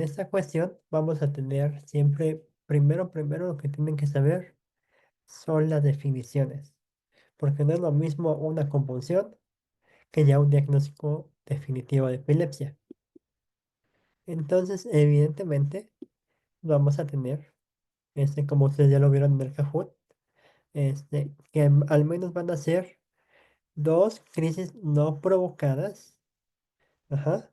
esta cuestión vamos a tener siempre, primero lo que tienen que saber son las definiciones, porque no es lo mismo una convulsión que ya un diagnóstico definitivo de epilepsia. Entonces, evidentemente, vamos a tener, como ustedes ya lo vieron en el Kahoot, que al menos van a ser dos crisis no provocadas, ajá,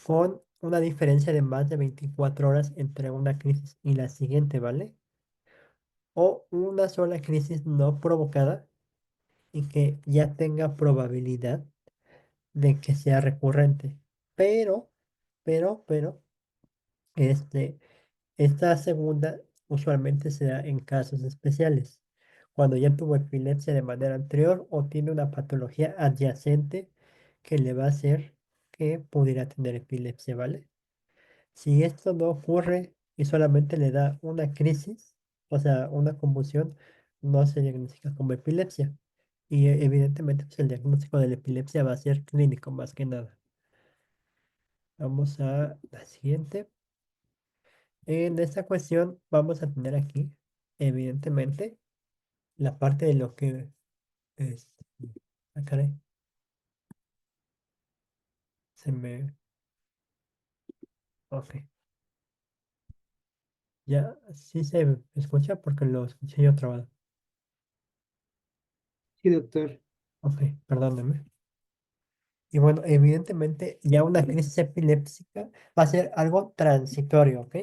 con una diferencia de más de 24 horas entre una crisis y la siguiente, ¿vale? O una sola crisis no provocada y que ya tenga probabilidad de que sea recurrente. Pero, pero, este, esta segunda usualmente se da en casos especiales, cuando ya tuvo epilepsia de manera anterior o tiene una patología adyacente que le va a hacer que pudiera tener epilepsia, ¿vale? Si esto no ocurre y solamente le da una crisis, o sea, una convulsión, no se diagnostica como epilepsia. Y evidentemente pues, el diagnóstico de la epilepsia va a ser clínico más que nada. Vamos a la siguiente. En esta cuestión vamos a tener aquí, evidentemente, la parte de lo que es... Ah, caray, se me... Ok. Ya sí se escucha porque lo escuché yo trabado. Sí, doctor. Ok, perdóneme. Y bueno, evidentemente ya una crisis epiléptica va a ser algo transitorio, ¿ok?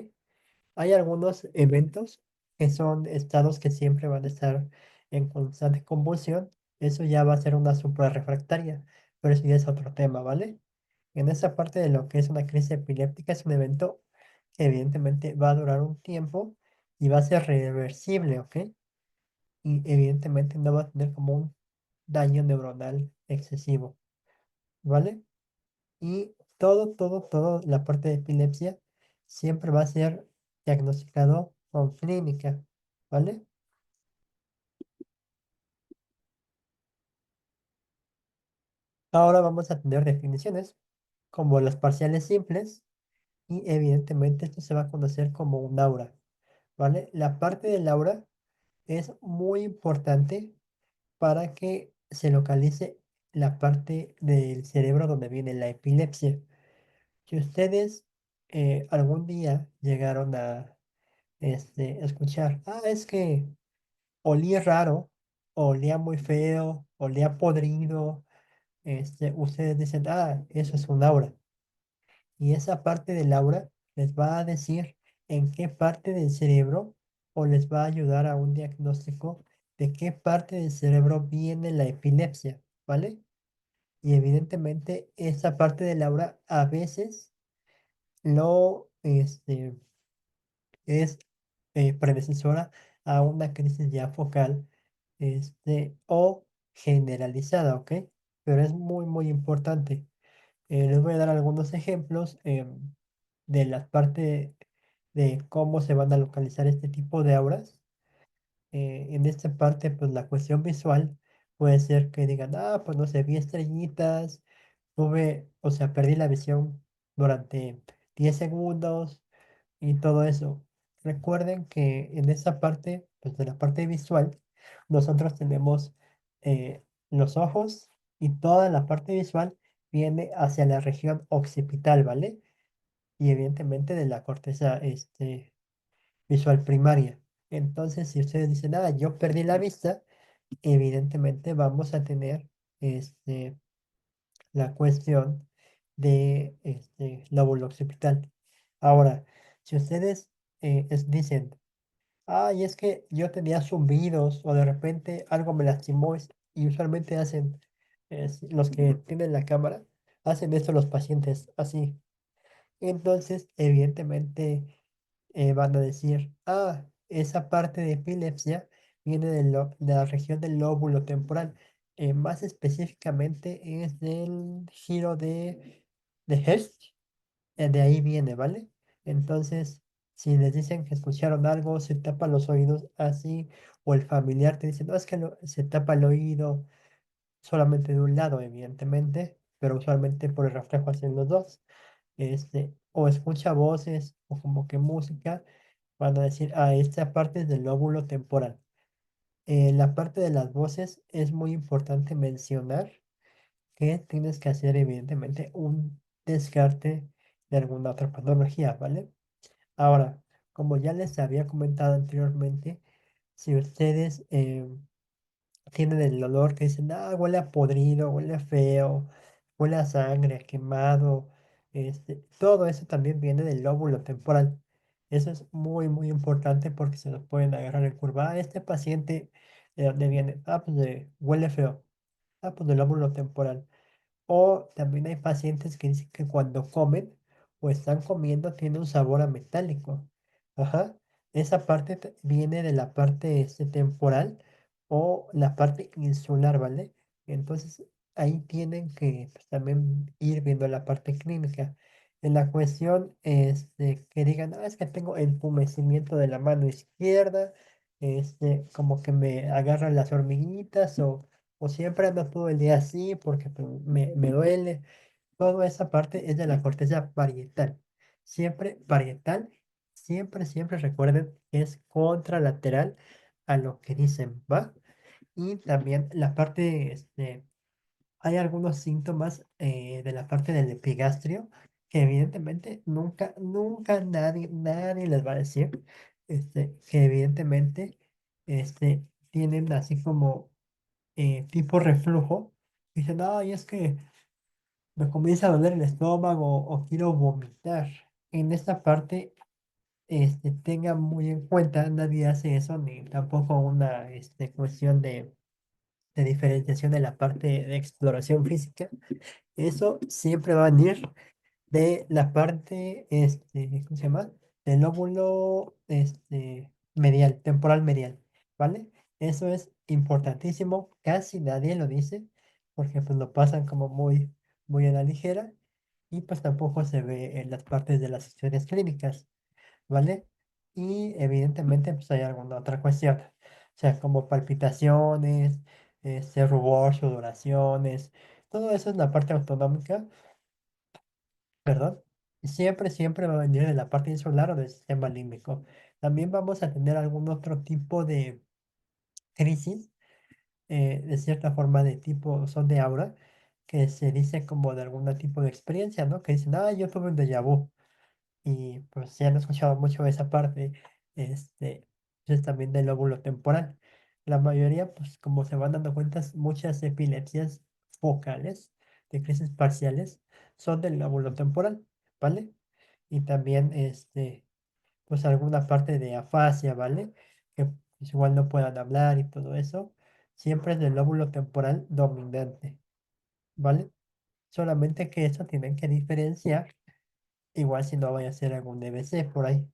Hay algunos eventos que son estados que siempre van a estar en constante convulsión. Eso ya va a ser una suprarrefractaria, pero eso ya es otro tema, ¿vale? En esa parte de lo que es una crisis epiléptica es un evento que evidentemente va a durar un tiempo y va a ser reversible, ¿ok? Y evidentemente no va a tener como un daño neuronal excesivo, ¿vale? Y todo, la parte de epilepsia siempre va a ser diagnosticado con clínica, ¿vale? Ahora vamos a tener definiciones como las parciales simples y evidentemente esto se va a conocer como un aura, ¿vale? La parte del aura es muy importante para que se localice la parte del cerebro donde viene la epilepsia. Si ustedes algún día llegaron a escuchar, es que olía raro, olía muy feo, olía podrido, ustedes dicen, eso es un aura. Y esa parte del aura les va a decir en qué parte del cerebro o les va a ayudar a un diagnóstico de qué parte del cerebro viene la epilepsia, ¿vale? Y evidentemente esa parte del aura a veces lo, es predecesora a una crisis ya focal, o generalizada, ¿ok? Pero es muy importante. Les voy a dar algunos ejemplos de la parte de cómo se van a localizar este tipo de auras. En esta parte, pues la cuestión visual puede ser que digan, pues no sé, vi estrellitas, tuve, o sea, perdí la visión durante 10 segundos y todo eso. Recuerden que en esa parte, pues de la parte visual, nosotros tenemos los ojos y toda la parte visual viene hacia la región occipital, ¿vale? Y evidentemente de la corteza visual primaria. Entonces, si ustedes dicen, yo perdí la vista, evidentemente vamos a tener la cuestión de lóbulo occipital. Ahora, si ustedes dicen, y es que yo tenía zumbidos o de repente algo me lastimó y usualmente hacen, los que tienen la cámara, hacen esto los pacientes así. Entonces, evidentemente van a decir, esa parte de epilepsia viene de la región del lóbulo temporal. Más específicamente es del giro de Hertz, de ahí viene, ¿vale? Entonces, si les dicen que escucharon algo, se tapan los oídos así, o el familiar te dice, no, es que se tapa el oído solamente de un lado, evidentemente, pero usualmente por el reflejo hacen los dos. o escucha voces o como que música, van a decir, ah, esta parte es del lóbulo temporal. La parte de las voces es muy importante mencionar que tienes que hacer evidentemente un descarte de alguna otra patología, ¿vale? Ahora, como ya les había comentado anteriormente, si ustedes tienen el olor que dicen, ah, huele a podrido, huele a feo, huele a sangre, a quemado, todo eso también viene del lóbulo temporal. Eso es muy, muy importante porque se nos pueden agarrar en curva. Ah, este paciente, ¿de dónde viene? Ah, pues huele feo. Ah, pues del lóbulo temporal. O también hay pacientes que dicen que cuando comen o están comiendo tiene un sabor a metálico. Ajá. Esa parte viene de la parte temporal o la parte insular, ¿vale? Entonces ahí tienen que pues, también ir viendo la parte clínica. En la cuestión que digan, ah, es que tengo entumecimiento de la mano izquierda, como que me agarran las hormiguitas o siempre ando todo el día así porque pues, me duele. Toda esa parte es de la corteza parietal. Siempre parietal, siempre recuerden que es contralateral a lo que dicen, ¿va? Y también la parte, hay algunos síntomas de la parte del epigastrio que evidentemente nunca nadie les va a decir, que evidentemente, tienen así como tipo reflujo, dicen, ay, es que me comienza a doler el estómago o quiero vomitar. En esta parte, tenga muy en cuenta, nadie hace eso, ni tampoco una cuestión de diferenciación de la parte de exploración física. Eso siempre va a venir de la parte, ¿cómo se llama? Del lóbulo, medial, temporal medial, ¿vale? Eso es importantísimo, casi nadie lo dice, porque pues lo pasan como muy a la ligera, y pues tampoco se ve en las partes de las historias clínicas, ¿vale? Y evidentemente pues hay alguna otra cuestión, o sea, como palpitaciones, rubor, sudoraciones, todo eso es la parte autonómica, perdón, siempre va a venir de la parte insular o del sistema límbico. También vamos a tener algún otro tipo de crisis, de cierta forma de tipo son de aura, que se dice como de algún tipo de experiencia, ¿no? Que dicen, ah, yo tuve un déjà vu. Y pues si han escuchado mucho esa parte, es también del lóbulo temporal. La mayoría, pues como se van dando cuenta, muchas epilepsias focales de crisis parciales son del lóbulo temporal, ¿vale? Y también, pues alguna parte de afasia, ¿vale? Que pues, igual no puedan hablar y todo eso, siempre es del lóbulo temporal dominante, ¿vale? Solamente que eso tienen que diferenciar. Igual si no vaya a ser algún DBC por ahí.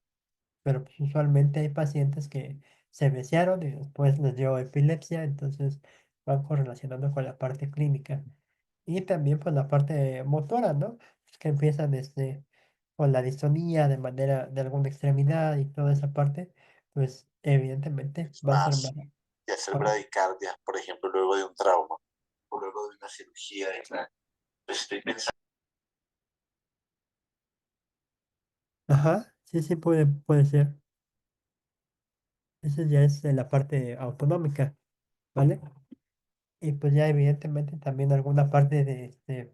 Pero pues, usualmente hay pacientes que se viciaron y después les dio epilepsia, entonces van correlacionando con la parte clínica. Y también pues la parte motora, ¿no? Pues, que empiezan con la distonía de manera de alguna extremidad y toda esa parte, pues evidentemente va a ser más. Más de hacer bradicardia, por ejemplo, luego de un trauma o luego de una cirugía de cráneo. Pues estoy pensando, Ajá, sí, sí, puede ser. Esa ya es de la parte autonómica, ¿vale? Y pues ya evidentemente también alguna parte de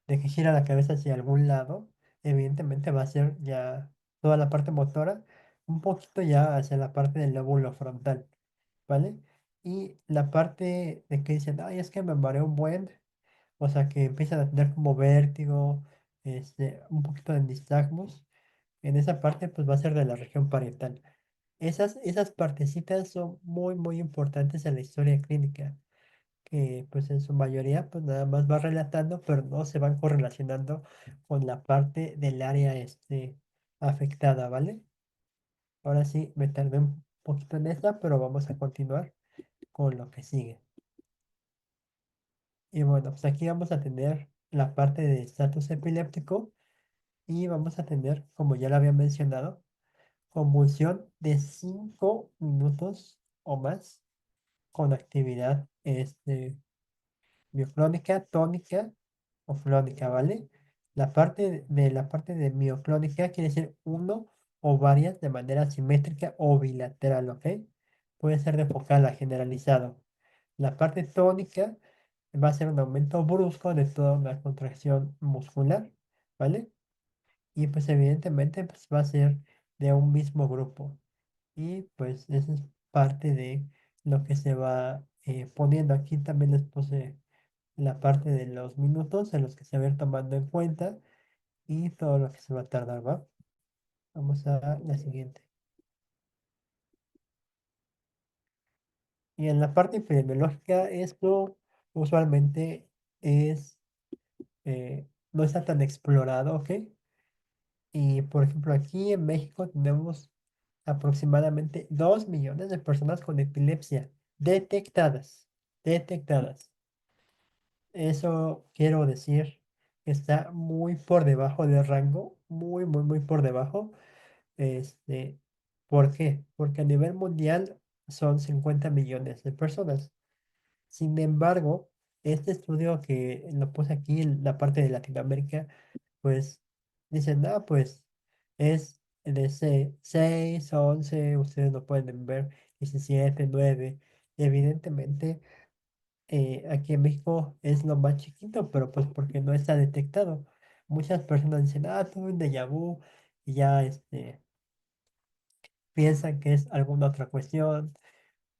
que gira la cabeza hacia algún lado, evidentemente va a ser ya toda la parte motora, un poquito ya hacia la parte del lóbulo frontal, ¿vale? Y la parte de que dicen, ay, es que me mareo un buen, o sea, que empiezan a tener como vértigo, un poquito de nistagmus, en esa parte pues va a ser de la región parietal. Esas partecitas son muy importantes en la historia clínica que pues en su mayoría pues nada más va relatando, pero no se van correlacionando con la parte del área afectada, ¿vale? Ahora sí, me tardé un poquito en esta, pero vamos a continuar con lo que sigue. Y bueno, pues aquí vamos a tener la parte de estatus epiléptico y vamos a tener, como ya lo había mencionado, convulsión de 5 minutos o más con actividad mioclónica, tónica o flónica, ¿vale? La parte de mioclónica quiere decir uno o varias de manera simétrica o bilateral, ¿ok? Puede ser de focal a generalizado. La parte tónica va a ser un aumento brusco de toda una contracción muscular, ¿vale? Y pues evidentemente pues, va a ser de un mismo grupo. Y pues eso es parte de lo que se va poniendo. Aquí también les puse la parte de los minutos en los que se va a ir tomando en cuenta y todo lo que se va a tardar, ¿va? Vamos a la siguiente. Y en la parte epidemiológica, esto usualmente es, no está tan explorado, ¿ok? Y por ejemplo, aquí en México tenemos aproximadamente 2 millones de personas con epilepsia detectadas. Detectadas. Eso quiero decir que está muy por debajo del rango, muy, muy, muy por debajo. Este, ¿Por qué? Porque a nivel mundial son 50 millones de personas. Sin embargo, este estudio que lo puse aquí en la parte de Latinoamérica, pues dicen, ah, pues es de 6, 11, ustedes lo pueden ver, 17, 9. Evidentemente, aquí en México es lo más chiquito, pero pues porque no está detectado. Muchas personas dicen, ah, tuve un déjà vu, y ya piensan que es alguna otra cuestión.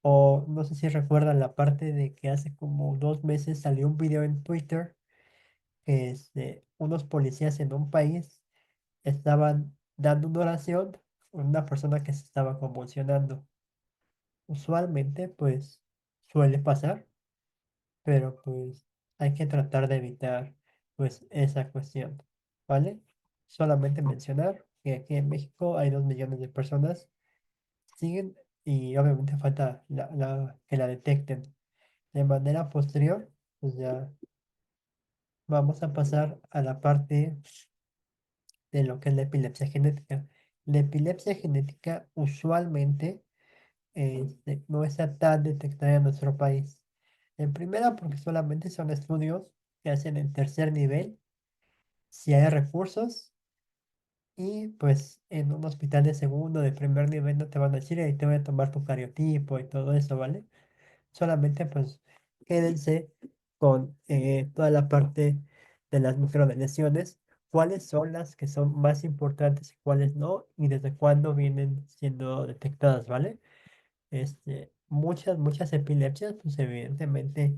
O no sé si recuerdan la parte de que hace como 2 meses salió un video en Twitter que unos policías en un país estaban dando una oración a una persona que se estaba convulsionando. Usualmente, pues, suele pasar, pero pues hay que tratar de evitar, pues, esa cuestión, ¿vale? Solamente mencionar que aquí en México hay 2 millones de personas, siguen y obviamente falta que la detecten. De manera posterior, pues ya vamos a pasar a la parte de lo que es la epilepsia genética. La epilepsia genética usualmente no está tan detectada en nuestro país. En primera, porque solamente son estudios que hacen en tercer nivel, si hay recursos, y pues en un hospital de segundo, de primer nivel no te van a decir, ahí te voy a tomar tu cariotipo y todo eso, ¿vale? Solamente pues quédense con toda la parte de las microlesiones, cuáles son las que son más importantes y cuáles no, y desde cuándo vienen siendo detectadas, ¿vale? Muchas epilepsias, pues evidentemente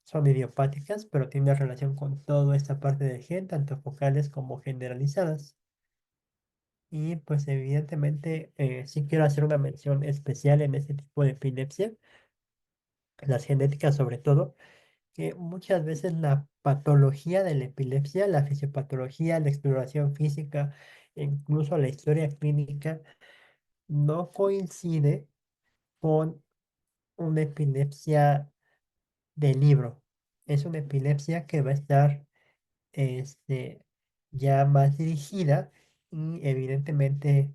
son idiopáticas, pero tienen relación con toda esta parte del gen, tanto focales como generalizadas. Y pues evidentemente sí quiero hacer una mención especial en este tipo de epilepsia, las genéticas sobre todo que muchas veces la patología de la epilepsia, la fisiopatología, la exploración física, e incluso la historia clínica, no coincide con una epilepsia de libro. Es una epilepsia que va a estar este, ya más dirigida y evidentemente,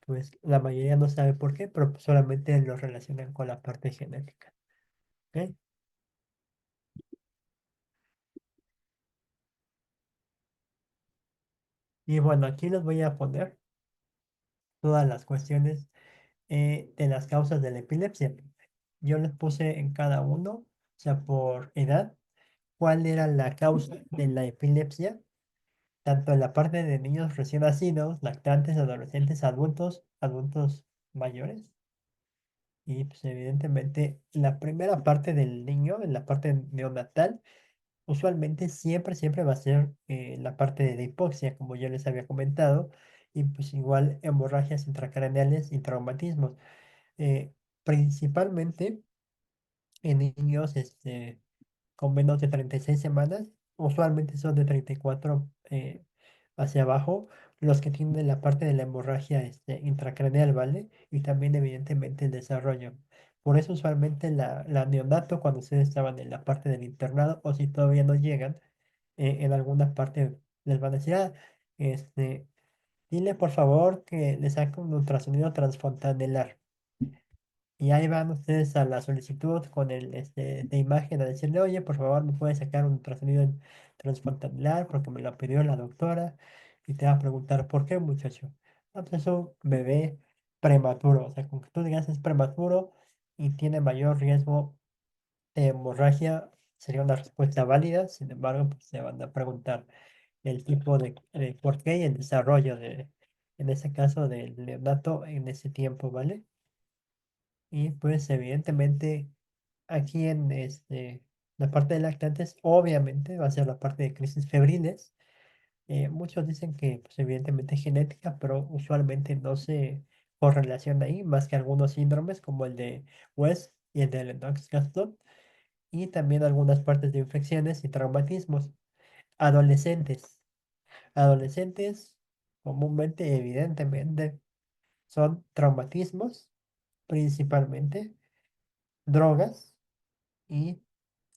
pues la mayoría no sabe por qué, pero solamente lo relacionan con la parte genética. ¿Ok? Y bueno, aquí les voy a poner todas las cuestiones de las causas de la epilepsia. Yo les puse en cada uno, o sea, por edad, cuál era la causa de la epilepsia, tanto en la parte de niños recién nacidos, lactantes, adolescentes, adultos, adultos mayores. Y pues evidentemente la primera parte del niño, en la parte neonatal, usualmente siempre va a ser la parte de la hipoxia, como yo les había comentado, y pues igual hemorragias intracraneales y traumatismos. eh, Principalmente en niños con menos de 36 semanas, usualmente son de 34 hacia abajo, los que tienen la parte de la hemorragia intracraneal, ¿vale? Y también evidentemente el desarrollo. Por eso usualmente la neonato, cuando ustedes estaban en la parte del internado, o si todavía no llegan, en alguna parte les van a decir, ah, este, dile por favor que le saque un ultrasonido transfontanelar. Y ahí van ustedes a la solicitud con de imagen a decirle, oye, por favor, me puedes sacar un ultrasonido transfrontalar porque me lo pidió la doctora. Y te va a preguntar, ¿por qué, muchacho? Ah, pues es un bebé prematuro. O sea, con que tú digas es prematuro y tiene mayor riesgo de hemorragia, sería una respuesta válida. Sin embargo, pues se van a preguntar el tipo de por qué y el desarrollo en ese caso, del neonato en ese tiempo, ¿vale? Y pues evidentemente aquí en la parte de lactantes, obviamente va a ser la parte de crisis febriles. Muchos dicen que pues, evidentemente es genética, pero usualmente no se correlaciona ahí, más que algunos síndromes como el de West y el de Lennox-Gastaut, y también algunas partes de infecciones y traumatismos. Adolescentes. Adolescentes comúnmente, evidentemente, son traumatismos, principalmente drogas y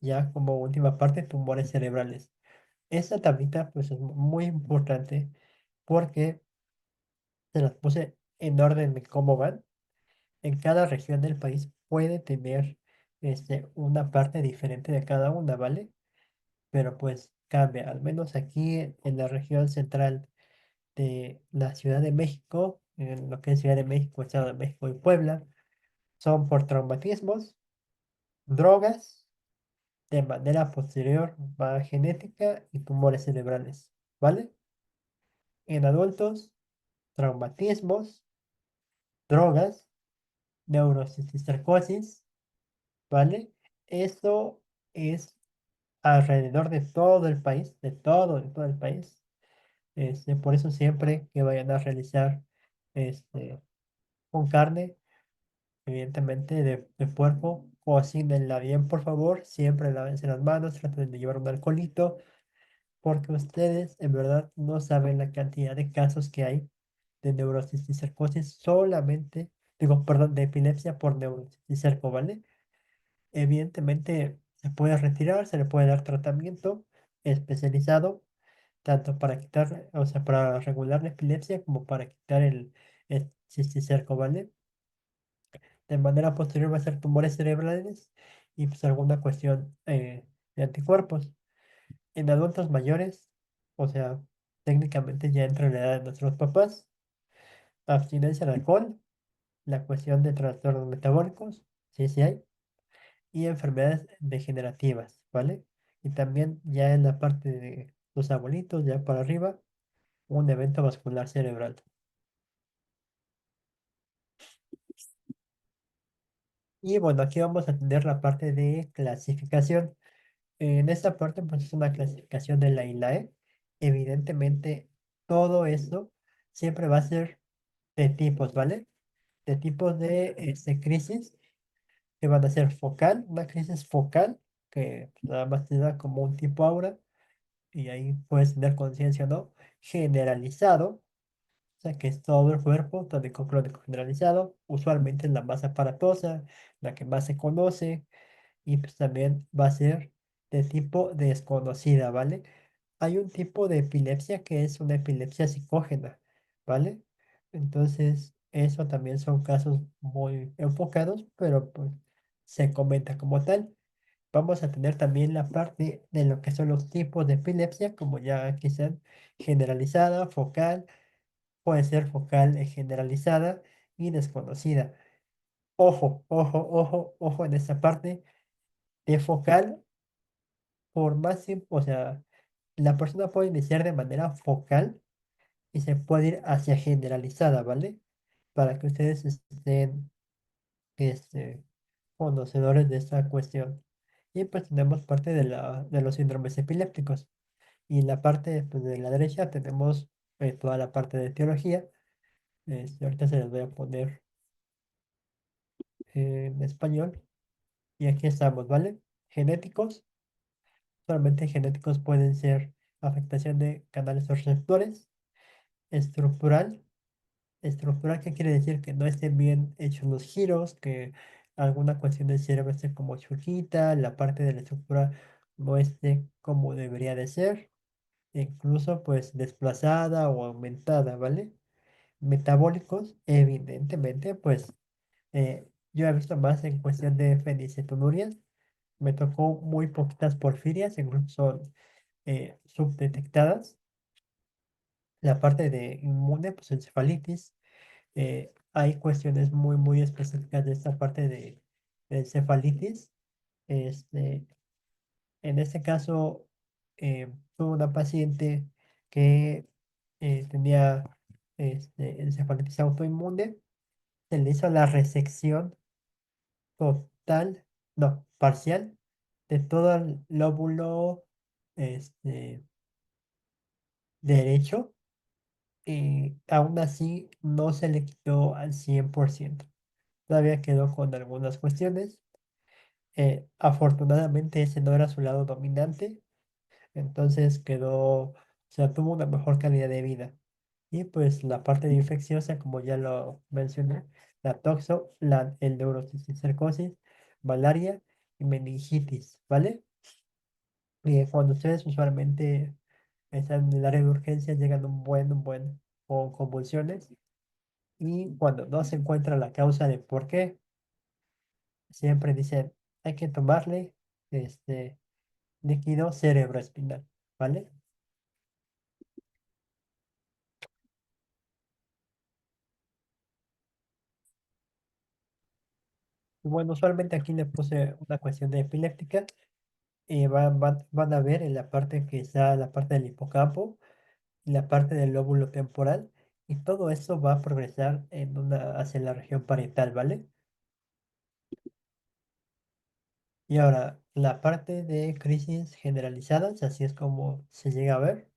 ya como última parte, tumores cerebrales. Esta tablita pues es muy importante porque se las puse en orden de cómo van. En cada región del país puede tener una parte diferente de cada una, ¿vale? Pero pues cambia, al menos aquí en la región central de la Ciudad de México, en lo que es Ciudad de México, Estado de México y Puebla, son por traumatismos, drogas de manera posterior va genética y tumores cerebrales, ¿vale? En adultos, traumatismos, drogas, neurocisticercosis, ¿vale? Esto es alrededor de todo el país, de todo el país. Por eso siempre que vayan a realizar este, con carne, evidentemente de puerco, cocínenla bien, por favor. Siempre lávense las manos, traten de llevar un alcoholito porque ustedes en verdad no saben la cantidad de casos que hay de neurocisticercosis solamente, digo, perdón, de epilepsia por neurocisticerco, ¿vale? Evidentemente se puede retirar, se le puede dar tratamiento especializado, tanto para quitar, o sea, para regular la epilepsia como para quitar el cisticerco, ¿vale? De manera posterior va a ser tumores cerebrales y pues alguna cuestión de anticuerpos. En adultos mayores, o sea, técnicamente ya entra en la edad de nuestros papás, abstinencia al alcohol, la cuestión de trastornos metabólicos, sí, sí hay, y enfermedades degenerativas, ¿vale? Y también ya en la parte de los abuelitos, ya para arriba, un evento vascular cerebral. Y bueno, aquí vamos a tener la parte de clasificación. En esta parte, pues es una clasificación de la INAE. Evidentemente, todo esto siempre va a ser de tipos, ¿vale? De tipos de crisis que van a ser focal, una crisis focal, que nada más te da como un tipo aura, y ahí puedes tener conciencia o no. Generalizado, o sea que es todo el cuerpo, tónico crónico generalizado, usualmente es la más aparatosa, la que más se conoce, y pues también va a ser de tipo desconocida, ¿vale? Hay un tipo de epilepsia que es una epilepsia psicógena, ¿vale? Entonces, eso también son casos muy enfocados, pero pues se comenta como tal. Vamos a tener también la parte de lo que son los tipos de epilepsia, como ya quizás generalizada, focal, puede ser focal generalizada y desconocida. Ojo, ojo, ojo, ojo en esta parte de focal, por más tiempo, o sea, la persona puede iniciar de manera focal y se puede ir hacia generalizada, ¿vale? Para que ustedes estén este, conocedores de esta cuestión. Y pues tenemos parte de los síndromes epilépticos. Y en la parte pues, de la derecha tenemos toda la parte de etiología. Ahorita se les voy a poner en español. Y aquí estamos, ¿vale? Genéticos. Solamente genéticos pueden ser afectación de canales receptores. Estructural. Estructural, ¿qué quiere decir? Que no estén bien hechos los giros, que alguna cuestión del cerebro esté como churquita, la parte de la estructura no esté como debería de ser, incluso pues desplazada o aumentada, ¿vale? Metabólicos, evidentemente, pues Yo he visto más en cuestión de fenicetonurias. Me tocó muy poquitas porfirias, incluso son subdetectadas. La parte de inmune, pues encefalitis. Hay cuestiones muy específicas de esta parte de encefalitis. Este, en este caso, tuve una paciente que tenía encefalitis autoinmune. Se le hizo la resección total, no, parcial, de todo el lóbulo este, derecho, y aún así no se le quitó al 100%. Todavía quedó con algunas cuestiones. Afortunadamente ese no era su lado dominante, entonces quedó, o sea, tuvo una mejor calidad de vida. Y pues la parte de infecciosa, como ya lo mencioné, la toxo, el neurocisticercosis, malaria y meningitis, ¿vale? Cuando ustedes usualmente están en el área de urgencia, llegan un buen con convulsiones, y cuando no se encuentra la causa de por qué, siempre dicen, hay que tomarle este líquido cerebroespinal, ¿vale? Y bueno, usualmente aquí le puse una cuestión de epiléptica. Van a ver en la parte que está la parte del hipocampo y la parte del lóbulo temporal, y todo esto va a progresar hacia la región parietal, ¿vale? Y ahora, la parte de crisis generalizadas, así es como se llega a ver,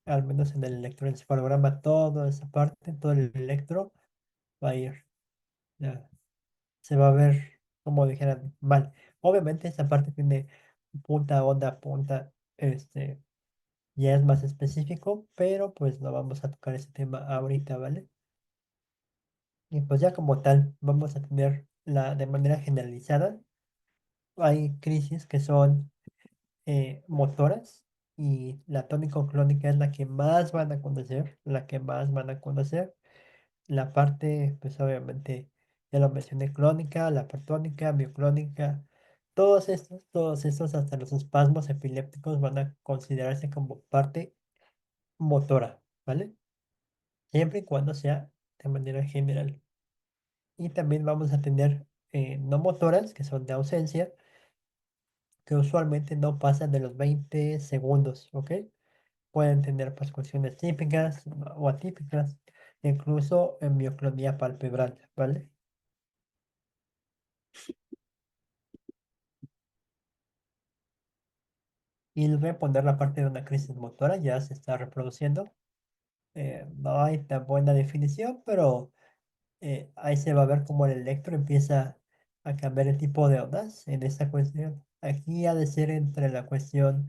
al menos en el electroencefalograma, toda esa parte, todo el electro va a ir, ya, se va a ver, como dijeran, mal. Obviamente esa parte tiene punta, onda, punta, ya es más específico, pero pues no vamos a tocar ese tema ahorita, ¿vale? Y pues ya como tal, vamos a tener de manera generalizada, hay crisis que son motoras, y la tónico-clónica es la que más van a conocer, la que más van a conocer. La parte, pues obviamente, ya lo mencioné, clónica, la pertónica, mioclónica, todos estos, hasta los espasmos epilépticos van a considerarse como parte motora, ¿vale? Siempre y cuando sea de manera general. Y también vamos a tener no motoras, que son de ausencia, que usualmente no pasan de los 20 segundos, ¿ok? Pueden tener pues cuestiones típicas o atípicas, incluso en mioclonía palpebral, ¿vale? Y les voy a poner la parte de una crisis motora, ya se está reproduciendo. No hay tan buena definición, pero ahí se va a ver cómo el electro empieza a cambiar el tipo de ondas en esta cuestión. Aquí ha de ser entre la cuestión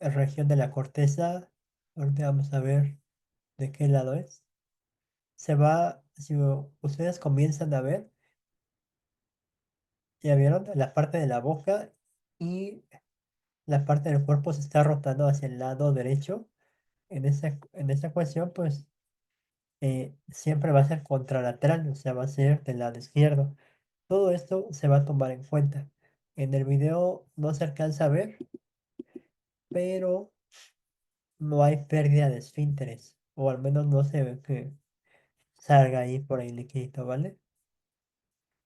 región de la corteza. Ahorita vamos a ver de qué lado es. Si ustedes comienzan a ver, ya vieron, la parte de la boca y la parte del cuerpo se está rotando hacia el lado derecho. En esa cuestión, pues siempre va a ser contralateral, o sea, va a ser del lado izquierdo. Todo esto se va a tomar en cuenta. En el video no se alcanza a ver, pero no hay pérdida de esfínteres, o al menos no se ve que salga ahí por ahí líquido, ¿vale?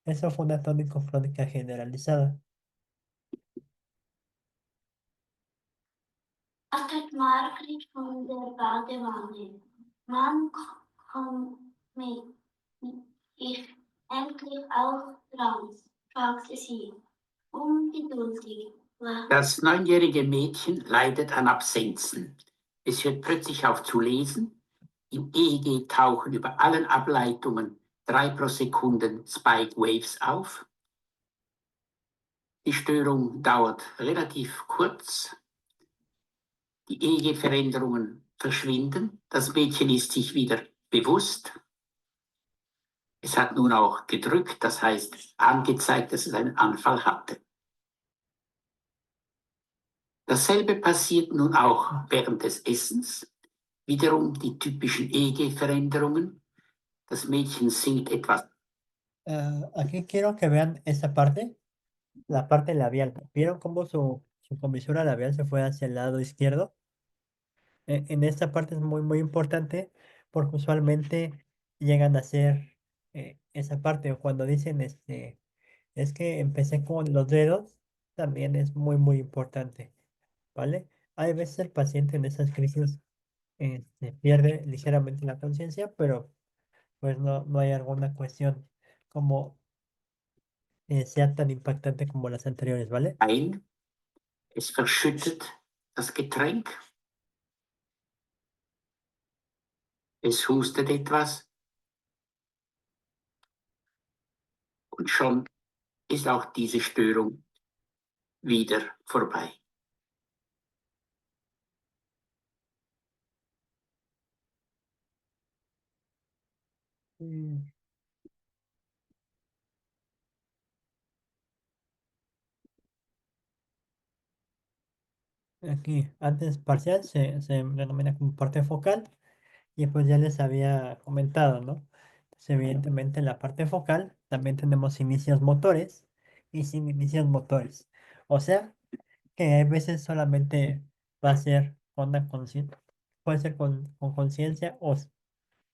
Eso fue una tónico crónica generalizada. Achtet Margret von der Badewanne. Wann komme ich endlich auch raus? Fragte sie, ungeduldig. Das 9-jährige Mädchen leidet an Absenzen. Es hört plötzlich auf zu lesen. Im EEG tauchen über allen Ableitungen 3 pro Sekunde Spike Waves auf. Die Störung dauert relativ kurz. Die EEG-Veränderungen verschwinden. Das Mädchen ist sich wieder bewusst. Es hat nun auch gedrückt, das heißt angezeigt, dass es einen Anfall hatte. Dasselbe passiert nun auch während des Essens. Wiederum die typischen EEG-Veränderungen. Das Mädchen singt etwas Aquí quiero que vean esta parte, la parte labial. ¿Vieron cómo su comisura labial se fue hacia el lado izquierdo? En esta parte es muy, muy importante porque usualmente llegan a ser esa parte. O cuando dicen, es que empecé con los dedos, también es muy, muy importante, ¿vale? Hay veces el paciente en esas crisis pierde ligeramente la conciencia, pero pues no hay alguna cuestión como sea tan impactante como las anteriores, ¿vale? Ein, es verschüttet das Getränk, es hustet etwas und schon ist auch diese Störung wieder vorbei. Mm, Aquí, antes parcial se denomina como parte focal y pues ya les había comentado, ¿no? Entonces, evidentemente en la parte focal también tenemos inicios motores y sin inicios motores. O sea, que hay veces solamente va a ser con la conciencia, puede ser con conciencia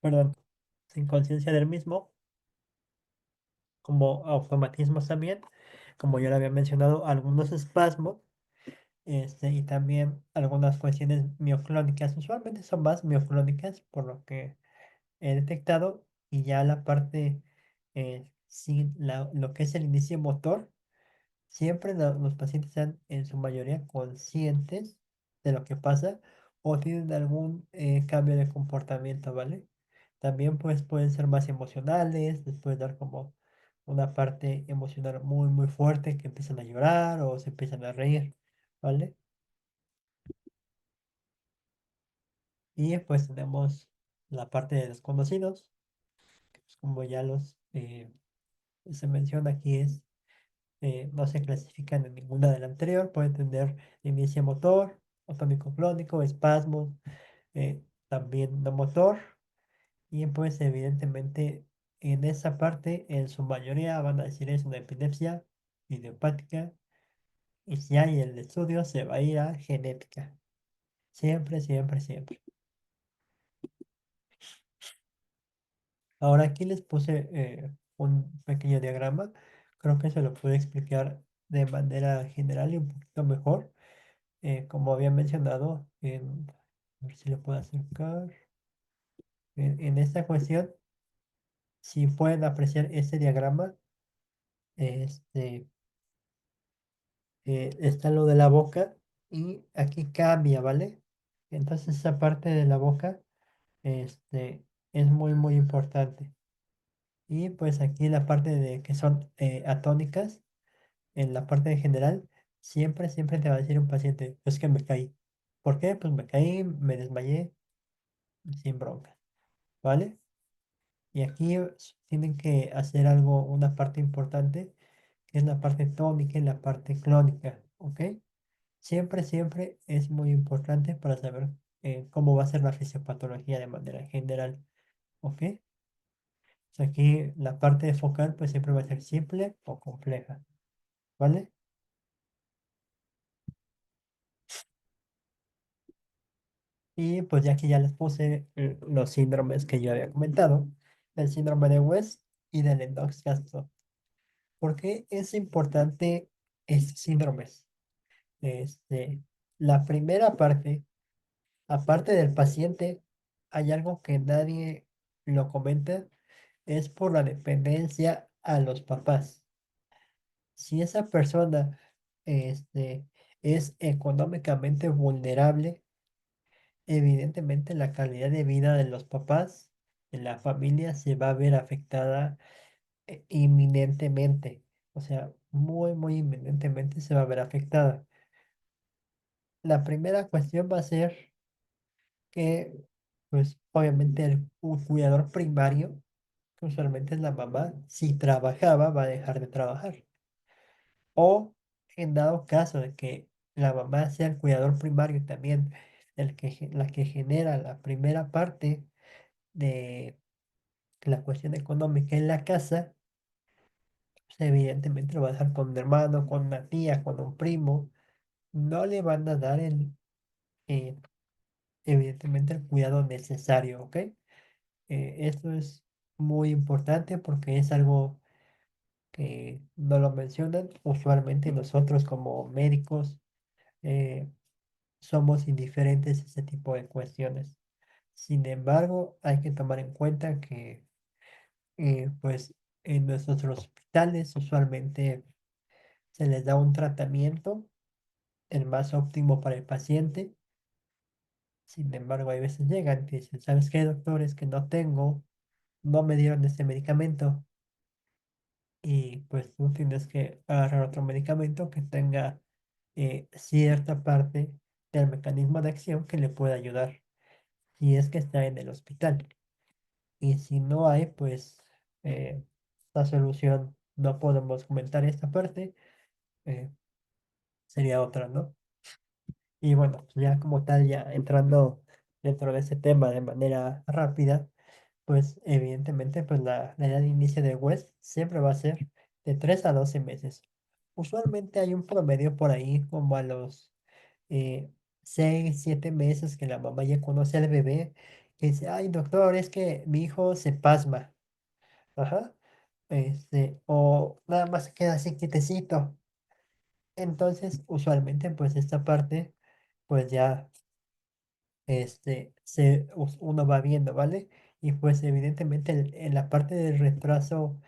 perdón, sin conciencia del mismo, como automatismos también, como yo le había mencionado, algunos espasmos, y también algunas cuestiones mioclónicas, usualmente son más mioclónicas, por lo que he detectado, y ya la parte, sin lo que es el inicio motor, siempre los pacientes están en su mayoría conscientes de lo que pasa o tienen algún cambio de comportamiento, ¿vale? También pues pueden ser más emocionales, les puede dar como una parte emocional muy muy fuerte que empiezan a llorar o se empiezan a reír, ¿vale? Y pues tenemos la parte de desconocidos, que pues, como ya se menciona aquí no se clasifican en ninguna de la anterior, pueden tener inicio motor, otónico clónico, espasmos, también no motor, y pues evidentemente en esa parte, en su mayoría van a decir es una epilepsia idiopática, y si hay el estudio se va a ir a genética, siempre, siempre, siempre. Ahora aquí les puse un pequeño diagrama, creo que se lo pude explicar de manera general y un poquito mejor. Como había mencionado, a ver si le puedo acercar, en esta cuestión, si pueden apreciar este diagrama, este, está lo de la boca y aquí cambia, ¿vale? Entonces esa parte de la boca, este, es muy, muy importante. Y pues aquí la parte de que son atónicas, en la parte de general, siempre, siempre te va a decir un paciente, es que me caí. ¿Por qué? Pues me caí, me desmayé, sin bronca, ¿vale? Y aquí tienen que hacer algo, una parte importante, que es la parte tónica y la parte clónica, ¿ok? Siempre, siempre es muy importante para saber cómo va a ser la fisiopatología de manera general, ¿ok? Aquí la parte focal pues siempre va a ser simple o compleja, ¿vale? Y pues ya que ya les puse los síndromes que yo había comentado, el síndrome de West y del Lennox-Gastaut. ¿Por qué es importante estos síndromes? Este, la primera parte, aparte del paciente, hay algo que nadie lo comenta, es por la dependencia a los papás. Si esa persona, es económicamente vulnerable, evidentemente la calidad de vida de los papás, de la familia, se va a ver afectada inminentemente. O sea, muy, muy inminentemente se va a ver afectada. La primera cuestión va a ser que, pues, obviamente un cuidador primario, que usualmente es la mamá, si trabajaba, va a dejar de trabajar. O en dado caso de que la mamá sea el cuidador primario también, la que genera la primera parte de la cuestión económica en la casa, evidentemente lo va a dejar con un hermano, con una tía, con un primo. No le van a dar eh, evidentemente el cuidado necesario, ¿ok? Esto es muy importante porque es algo que no lo mencionan. Usualmente nosotros como médicos eh, somos indiferentes a ese tipo de cuestiones. Sin embargo, hay que tomar en cuenta que pues en nuestros hospitales usualmente se les da un tratamiento, el más óptimo para el paciente. Sin embargo, hay veces llegan y dicen, ¿sabes qué, doctor? Es que no tengo, no me dieron este medicamento. Y pues tú tienes que agarrar otro medicamento que tenga cierta parte del mecanismo de acción que le pueda ayudar si es que está en el hospital. Y si no hay, pues la solución, no podemos comentar esta parte, eh, sería otra, ¿no? Y bueno, pues, ya como tal, ya entrando dentro de ese tema de manera rápida, pues evidentemente pues la edad de inicio de West siempre va a ser de 3 a 12 meses. Usualmente hay un promedio por ahí como a los eh, 6, 7 meses que la mamá ya conoce al bebé, que dice, ay doctor, es que mi hijo se pasma. Ajá. O nada más se queda así quietecito. Entonces, usualmente pues esta parte pues ya uno va viendo, ¿vale? Y pues evidentemente en la parte del retraso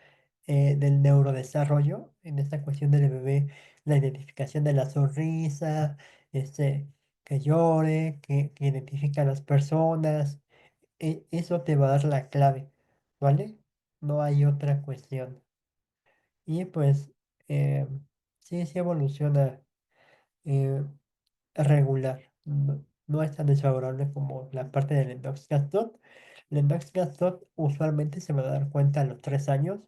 del neurodesarrollo, en esta cuestión del bebé, la identificación de la sonrisa, que llore, que identifica a las personas, eso te va a dar la clave, ¿vale? No hay otra cuestión. Y pues eh, sí, sí evoluciona eh, regular. No, no es tan desfavorable como la parte del Lennox-Gastaut. Lennox-Gastaut usualmente se va a dar cuenta a los 3 años.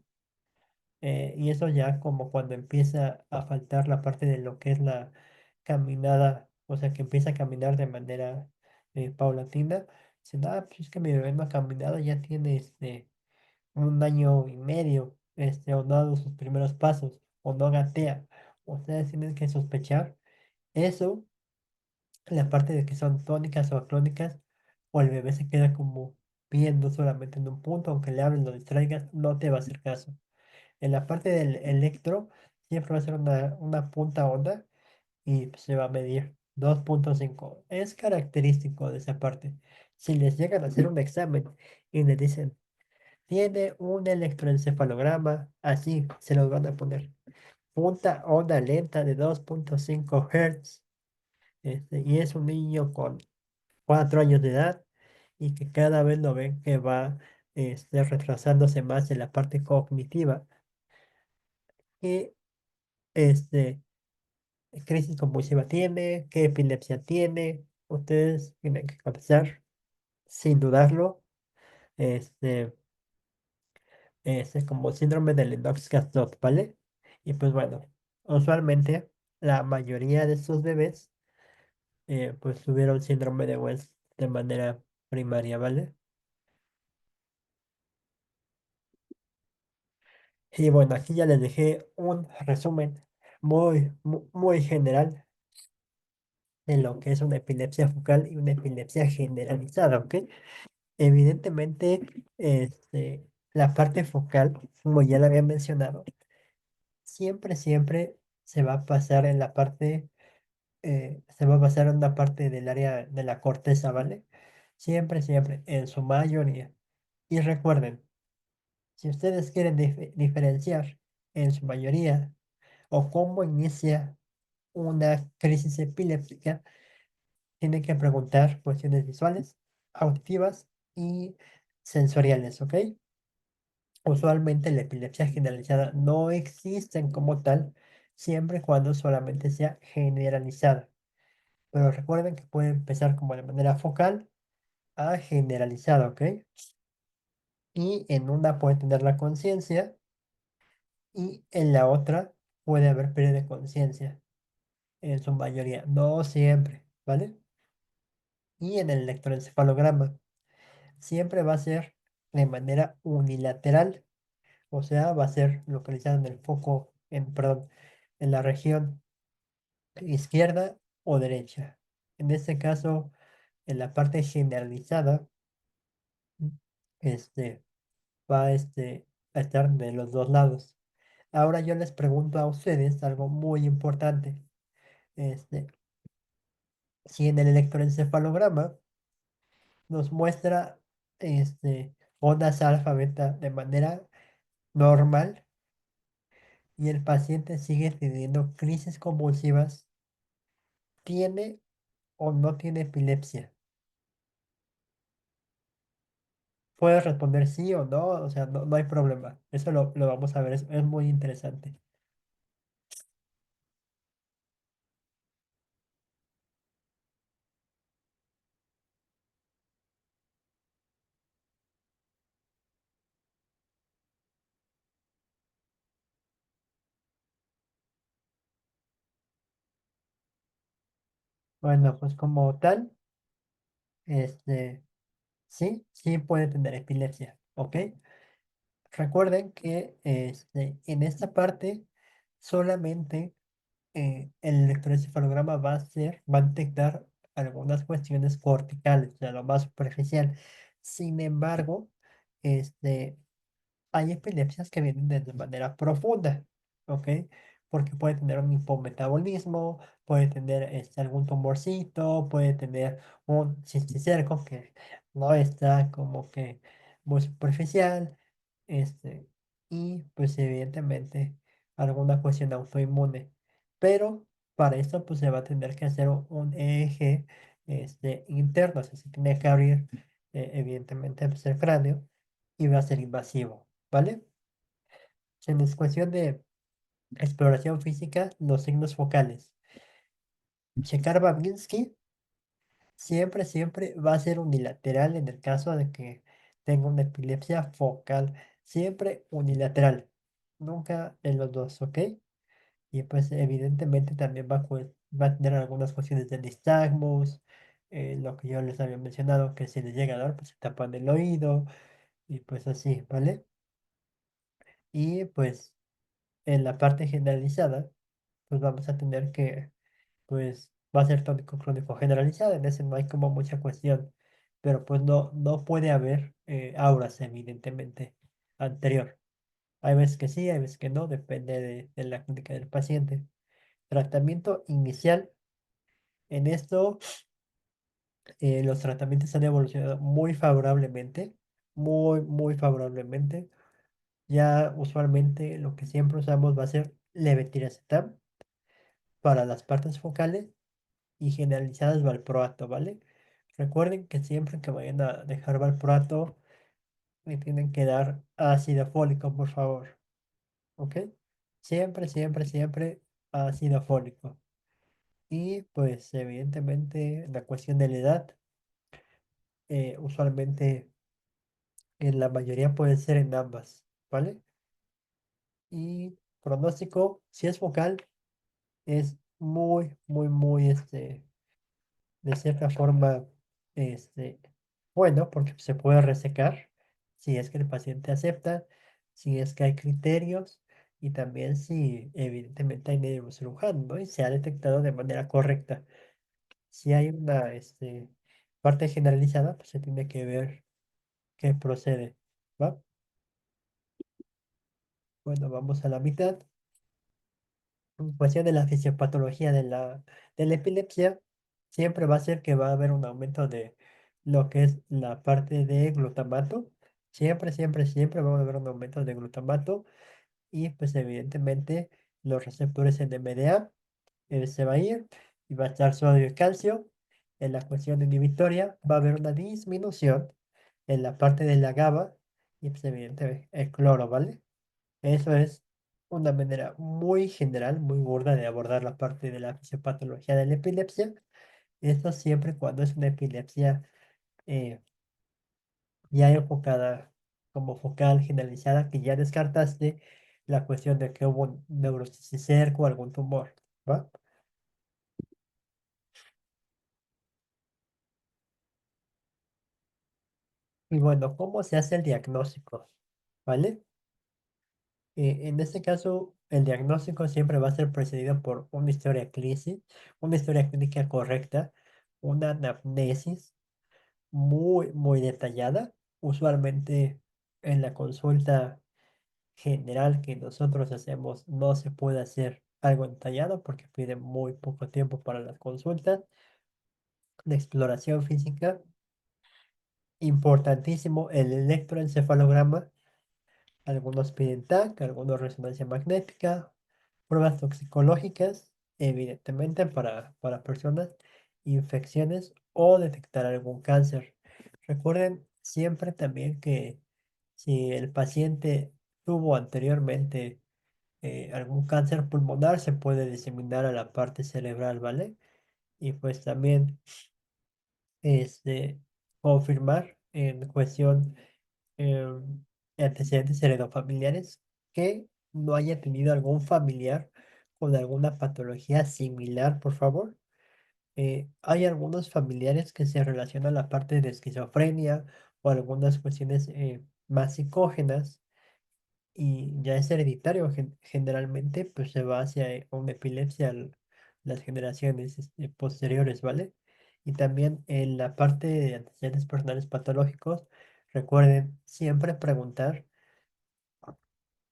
Y eso ya como cuando empieza a faltar la parte de lo que es la caminada, o sea, que empieza a caminar de manera paulatina. Dicen, ah, pues es que mi bebé no ha caminado, ya tiene 1 año y medio, o no ha dado sus primeros pasos, o no gatea. Ustedes tienen que sospechar eso, la parte de que son tónicas o crónicas, o el bebé se queda como viendo solamente en un punto, aunque le hables, lo distraigas, no te va a hacer caso. En la parte del electro, siempre va a ser una punta onda y pues, se va a medir 2,5. Es característico de esa parte. Si les llegan a hacer un examen y le dicen, tiene un electroencefalograma, así se los van a poner. Punta onda lenta de 2,5 Hz. Y es un niño con 4 años de edad y que cada vez lo ven que va retrasándose más en la parte cognitiva. Y este, crisis convulsiva tiene, qué epilepsia tiene. Ustedes tienen que contestar sin dudarlo. Este, como síndrome de Lennox-Gastaut, ¿vale? Y pues bueno, usualmente la mayoría de estos bebés pues tuvieron síndrome de West de manera primaria, ¿vale? Y bueno, aquí ya les dejé un resumen muy general de lo que es una epilepsia focal y una epilepsia generalizada, ¿ok? Evidentemente, la parte focal, como ya lo había mencionado, siempre se va a pasar en la parte, se va a pasar en una parte del área de la corteza, ¿vale? Siempre, en su mayoría. Y recuerden, si ustedes quieren diferenciar en su mayoría o cómo inicia una crisis epiléptica, tienen que preguntar cuestiones visuales, auditivas y sensoriales, ¿ok? Usualmente la epilepsia generalizada no existe como tal, siempre y cuando solamente sea generalizada. Pero recuerden que puede empezar como de manera focal a generalizada, ¿ok? Y en una puede tener la conciencia y en la otra puede haber pérdida de conciencia, en su mayoría, no siempre, ¿vale? Y en el electroencefalograma siempre va a ser de manera unilateral O sea, va a ser localizado en el foco, perdón, en la región izquierda o derecha. En este caso, en la parte generalizada, este, va a estar de los dos lados. Ahora yo les pregunto a ustedes algo muy importante. Este, si en el electroencefalograma nos muestra ondas alfa beta de manera normal y el paciente sigue teniendo crisis convulsivas, ¿tiene o no tiene epilepsia? Puedes responder sí o no, o sea, no, no hay problema. Eso lo vamos a ver, es muy interesante. Bueno, pues como tal, este, sí, sí puede tener epilepsia, ¿ok? Recuerden que en esta parte solamente el electroencefalograma va a detectar algunas cuestiones corticales, o sea, lo más superficial. Sin embargo, este, hay epilepsias que vienen de manera profunda, ¿ok? Porque puede tener un hipometabolismo, puede tener algún tumorcito, puede tener un cisticerco que no está como que muy superficial, este, y pues evidentemente alguna cuestión autoinmune. Pero para esto pues se va a tener que hacer un EEG interno, o sea, se tiene que abrir evidentemente pues, el cráneo y va a ser invasivo. ¿Vale? En es cuestión de exploración física, los signos focales. Checar Babinski siempre, siempre va a ser unilateral en el caso de que tenga una epilepsia focal. Siempre unilateral. Nunca en los dos, ¿ok? Y pues evidentemente también va a tener algunas cuestiones de nistagmus, lo que yo les había mencionado, que si le llega a dar, pues se tapan el oído y pues así, ¿vale? Y pues en la parte generalizada, pues vamos a tener que, pues va a ser tónico crónico generalizado, en ese no hay como mucha cuestión, pero pues no, no puede haber auras evidentemente anterior. Hay veces que sí, hay veces que no, depende de la clínica del paciente. Tratamiento inicial, en esto los tratamientos han evolucionado muy favorablemente, muy, muy favorablemente. Ya usualmente lo que siempre usamos va a ser levetiracetam para las partes focales y generalizadas valproato, ¿vale? Recuerden que siempre que vayan a dejar valproato, le tienen que dar ácido fólico, por favor, ¿ok? Siempre, siempre, siempre ácido fólico. Y pues evidentemente la cuestión de la edad, usualmente en la mayoría puede ser en ambas, ¿vale? Y pronóstico, si es focal, es muy, muy, muy, de cierta forma, este, bueno, porque se puede resecar si es que el paciente acepta, si es que hay criterios y también si evidentemente hay neurocirujano, ¿no? Y se ha detectado de manera correcta. Si hay una, parte generalizada, pues se tiene que ver qué procede, ¿va? Bueno, vamos a la mitad. En cuestión de la fisiopatología de la epilepsia, siempre va a ser que va a haber un aumento de lo que es la parte de glutamato. Siempre, siempre, siempre va a haber un aumento de glutamato y pues evidentemente los receptores NMDA se va a ir y va a estar sodio y calcio. En la cuestión inhibitoria va a haber una disminución en la parte de la GABA y pues evidentemente el cloro, ¿vale? Eso es una manera muy general, muy burda de abordar la parte de la fisiopatología de la epilepsia. Esto siempre cuando es una epilepsia eh, ya enfocada como focal generalizada, que ya descartaste la cuestión de que hubo un neurocisticerco o algún tumor, ¿va? Y bueno, ¿cómo se hace el diagnóstico? ¿Vale? En este caso, el diagnóstico siempre va a ser precedido por una historia clínica correcta, una anamnesis muy detallada. Usualmente en la consulta general que nosotros hacemos no se puede hacer algo detallado porque pide muy poco tiempo para las consultas. La exploración física, importantísimo, el electroencefalograma. Algunos piden TAC, algunos resonancia magnética, pruebas toxicológicas, evidentemente para personas, infecciones o detectar algún cáncer. Recuerden siempre también que si el paciente tuvo anteriormente algún cáncer pulmonar, se puede diseminar a la parte cerebral, ¿vale? Y pues también este, confirmar en cuestión antecedentes heredofamiliares que no haya tenido algún familiar con alguna patología similar, por favor. Hay algunos familiares que se relacionan a la parte de esquizofrenia o algunas cuestiones más psicógenas y ya es hereditario. Generalmente pues se va hacia una epilepsia las generaciones posteriores, ¿vale? Y también en la parte de antecedentes personales patológicos, recuerden siempre preguntar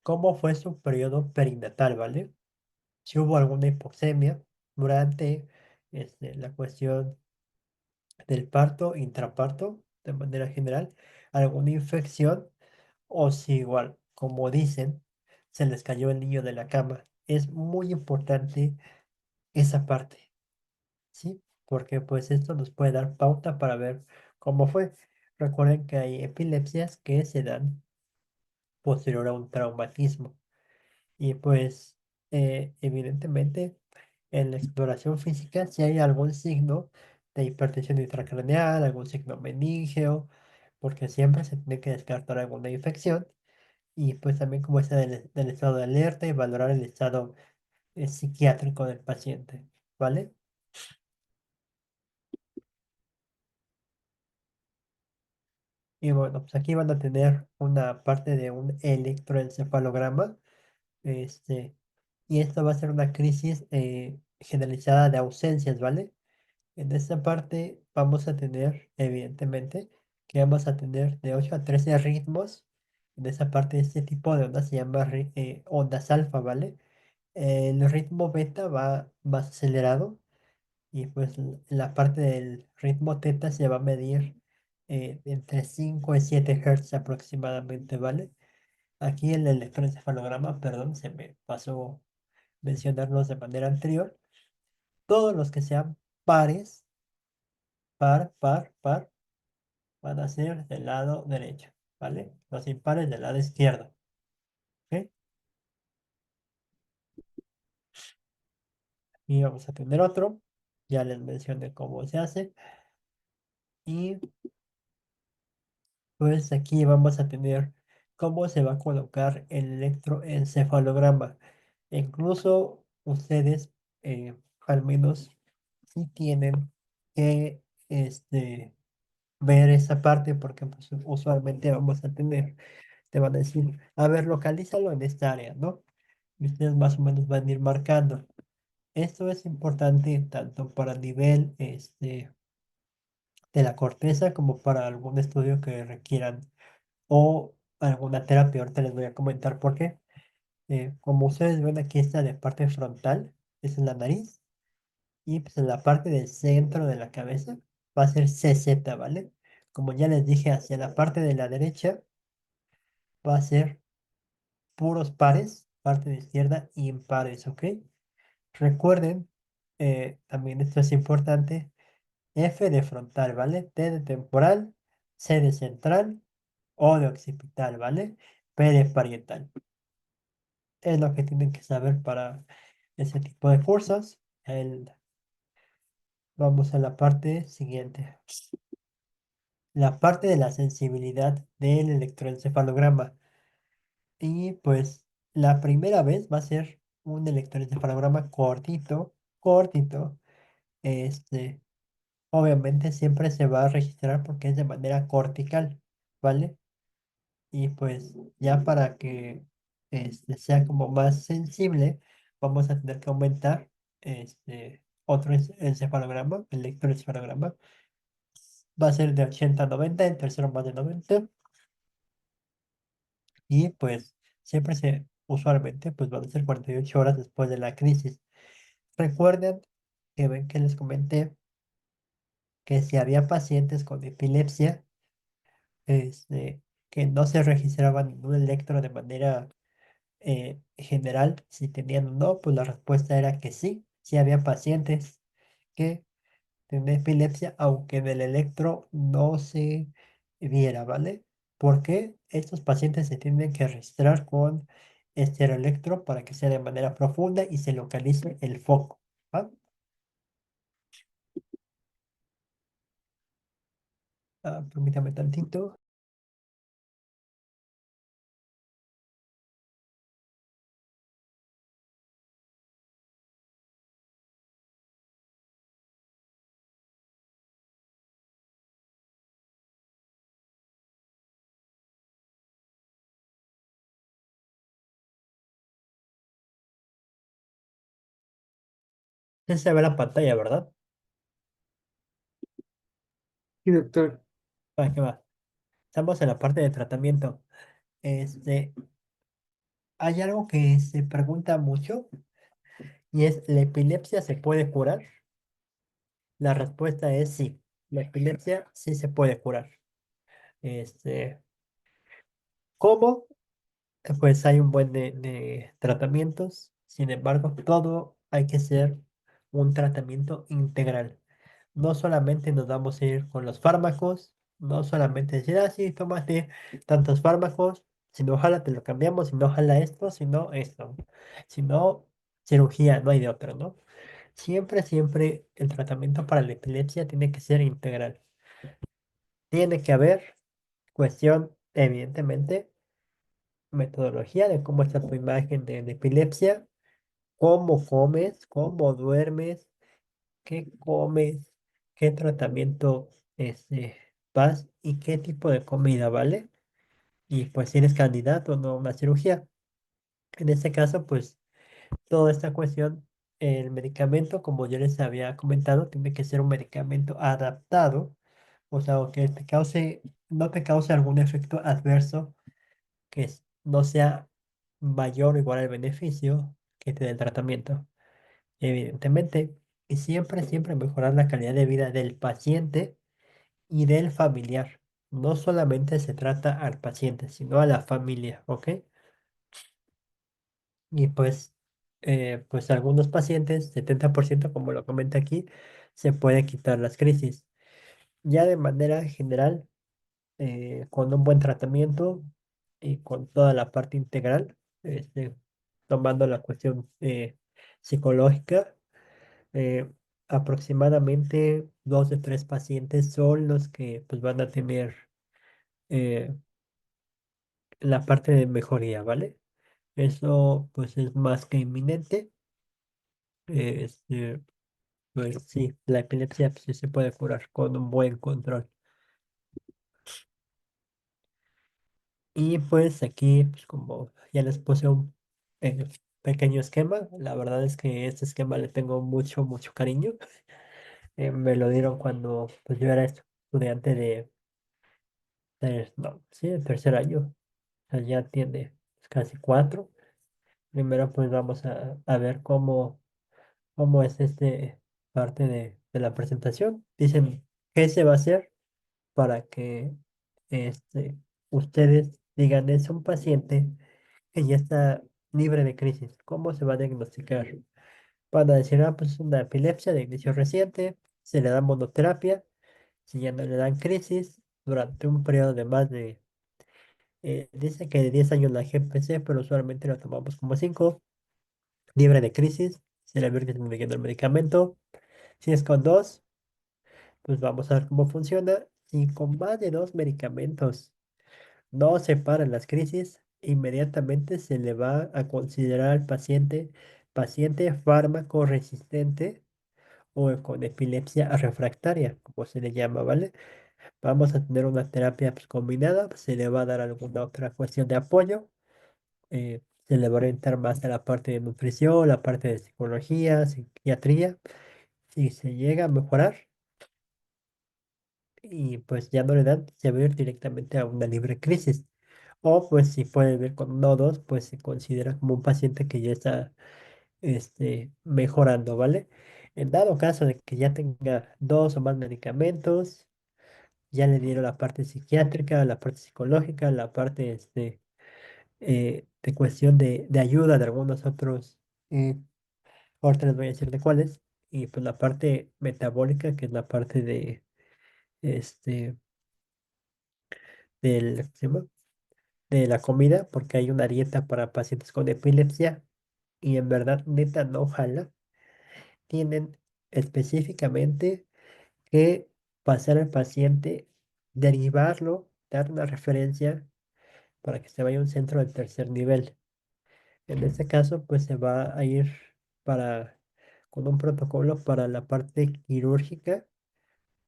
cómo fue su periodo perinatal, ¿vale? Si hubo alguna hipoxemia durante la cuestión del parto, intraparto, de manera general, alguna infección o si igual, como dicen, se les cayó el niño de la cama. Es muy importante esa parte, ¿sí? Porque pues esto nos puede dar pauta para ver cómo fue. Recuerden que hay epilepsias que se dan posterior a un traumatismo. Y pues, evidentemente, en la exploración física, si hay algún signo de hipertensión intracraneal, algún signo meningeo, porque siempre se tiene que descartar alguna infección. Y pues también como está del estado de alerta y valorar el estado psiquiátrico del paciente, ¿vale? Y bueno, pues aquí van a tener una parte de un electroencefalograma. Este, y esto va a ser una crisis generalizada de ausencias, ¿vale? En esta parte vamos a tener, evidentemente, que vamos a tener de 8 a 13 ritmos. En esa parte, este tipo de ondas se llama ondas alfa, ¿vale? El ritmo beta va más acelerado y pues la parte del ritmo teta se va a medir entre 5 y 7 Hz aproximadamente, ¿vale? Aquí el electroencefalograma, perdón, se me pasó mencionarlos de manera anterior. Todos los que sean pares, par, van a ser del lado derecho, ¿vale? Los impares del lado izquierdo, ¿ok? Y vamos a tener otro, ya les mencioné cómo se hace. Y pues aquí vamos a tener cómo se va a colocar el electroencefalograma. Incluso ustedes, al menos, sí tienen que ver esa parte porque pues, usualmente vamos a tener, te van a decir, a ver, localízalo en esta área, ¿no? Y ustedes más o menos van a ir marcando. Esto es importante tanto para el nivel de la corteza como para algún estudio que requieran o alguna terapia. Ahorita les voy a comentar por qué. Como ustedes ven aquí está la parte frontal, es en la nariz, y pues en la parte del centro de la cabeza va a ser CZ, ¿vale? Como ya les dije, hacia la parte de la derecha va a ser puros pares, parte de izquierda impares, ¿ok? Recuerden, también esto es importante, F de frontal, ¿vale? T de temporal, C de central, O de occipital, ¿vale? P de parietal. Es lo que tienen que saber para ese tipo de cursos. Vamos a la parte siguiente. La parte de la sensibilidad del electroencefalograma. Y pues la primera vez va a ser un electroencefalograma cortito. Este, obviamente siempre se va a registrar porque es de manera cortical, ¿vale? Y pues ya para que sea como más sensible, vamos a tener que aumentar otro encefalograma, el electroencefalograma. Va a ser de 80 a 90, el tercero más de 90. Y pues usualmente, pues van a ser 48 horas después de la crisis. Recuerden que ven que les comenté que si había pacientes con epilepsia, que no se registraba ningún electro de manera general, si tenían o no, pues la respuesta era que sí, sí había pacientes que tenían epilepsia, aunque del electro no se viera, ¿vale? Porque estos pacientes se tienen que registrar con estereoelectro para que sea de manera profunda y se localice el foco, ¿va? Permítame tantito. Se ve la pantalla, ¿verdad? Sí, doctor. ¿Para qué va? Estamos en la parte de tratamiento. Este, Hay algo que se pregunta mucho y es, ¿la epilepsia se puede curar? La respuesta es sí. La epilepsia sí se puede curar. Este, ¿Cómo? Pues hay un buen de tratamientos. Sin embargo, todo hay que ser un tratamiento integral. No solamente nos vamos a ir con los fármacos, no solamente decir, ah, sí, tómate tantos fármacos, si no jala, te lo cambiamos, si no jala esto, si no esto, si no, cirugía, no hay de otra, ¿no? Siempre, siempre el tratamiento para la epilepsia tiene que ser integral. Tiene que haber cuestión, evidentemente, metodología de cómo está tu imagen de epilepsia, cómo comes, cómo duermes, qué comes, qué tratamiento vas y qué tipo de comida, ¿vale? Y pues si eres candidato o no a una cirugía. En este caso, pues toda esta cuestión, el medicamento, como yo les había comentado, tiene que ser un medicamento adaptado, o sea, o que no te cause algún efecto adverso no sea mayor o igual al beneficio que te dé el tratamiento. Evidentemente, y siempre, siempre mejorar la calidad de vida del paciente y del familiar. No solamente se trata al paciente, sino a la familia, ¿ok? Y pues algunos pacientes, 70% como lo comenta aquí, se puede quitar las crisis. Ya de manera general, con un buen tratamiento y con toda la parte integral, tomando la cuestión psicológica, eh, aproximadamente 2 de 3 pacientes son los que pues, van a tener eh, la parte de mejoría, ¿vale? Eso pues es más que inminente. eh, este, pues sí, la epilepsia pues, sí se puede curar con un buen control. Y pues aquí, pues como ya les puse un eh, pequeño esquema, la verdad es que este esquema le tengo mucho, mucho cariño. Me lo dieron cuando pues yo era estudiante no, sí, de tercer año. O sea, ya tiene pues, casi 4. Primero pues vamos a ver cómo es parte de la presentación. Dicen, ¿qué se va a hacer para que este, ustedes digan, es un paciente que ya está libre de crisis? ¿Cómo se va a diagnosticar? Van a decir, ah, pues es una epilepsia de inicio reciente, se le da monoterapia, si ya no le dan crisis, durante un periodo de dice que de 10 años la GPC, pero usualmente la tomamos como 5, libre de crisis, se le va a ir disminuyendo el medicamento. Si es con 2, pues vamos a ver cómo funciona. Si con más de 2 medicamentos no se paran las crisis, inmediatamente se le va a considerar al paciente fármaco resistente o con epilepsia refractaria, como se le llama, ¿vale? Vamos a tener una terapia pues, combinada, se le va a dar alguna otra cuestión de apoyo. se le va a orientar más a la parte de nutrición, la parte de psicología, psiquiatría. Si se llega a mejorar y pues ya no le dan, se va a ir directamente a una libre crisis. O pues si puede ver con nodos, pues se considera como un paciente que ya está mejorando, ¿vale? En dado caso de que ya tenga dos o más medicamentos, ya le dieron la parte psiquiátrica, la parte psicológica, la parte de cuestión de ayuda de algunos otros, eh, ahorita les voy a decir de cuáles, y pues la parte metabólica, que es la parte de, este, ¿cómo se llama? De la comida, porque hay una dieta para pacientes con epilepsia, y en verdad, neta, no jala. Tienen específicamente que pasar al paciente, derivarlo, dar una referencia para que se vaya a un centro de tercer nivel. En este caso, pues se va a ir para, con un protocolo para la parte quirúrgica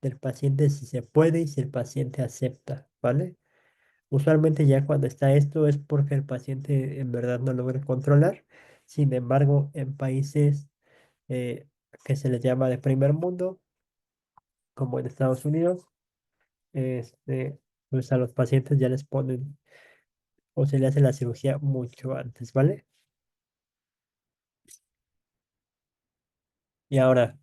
del paciente si se puede y si el paciente acepta, ¿vale? Usualmente ya cuando está esto es porque el paciente en verdad no logra controlar. Sin embargo, en países eh, que se les llama de primer mundo, como en Estados Unidos, pues a los pacientes ya les ponen o se le hace la cirugía mucho antes, ¿vale? Y ahora,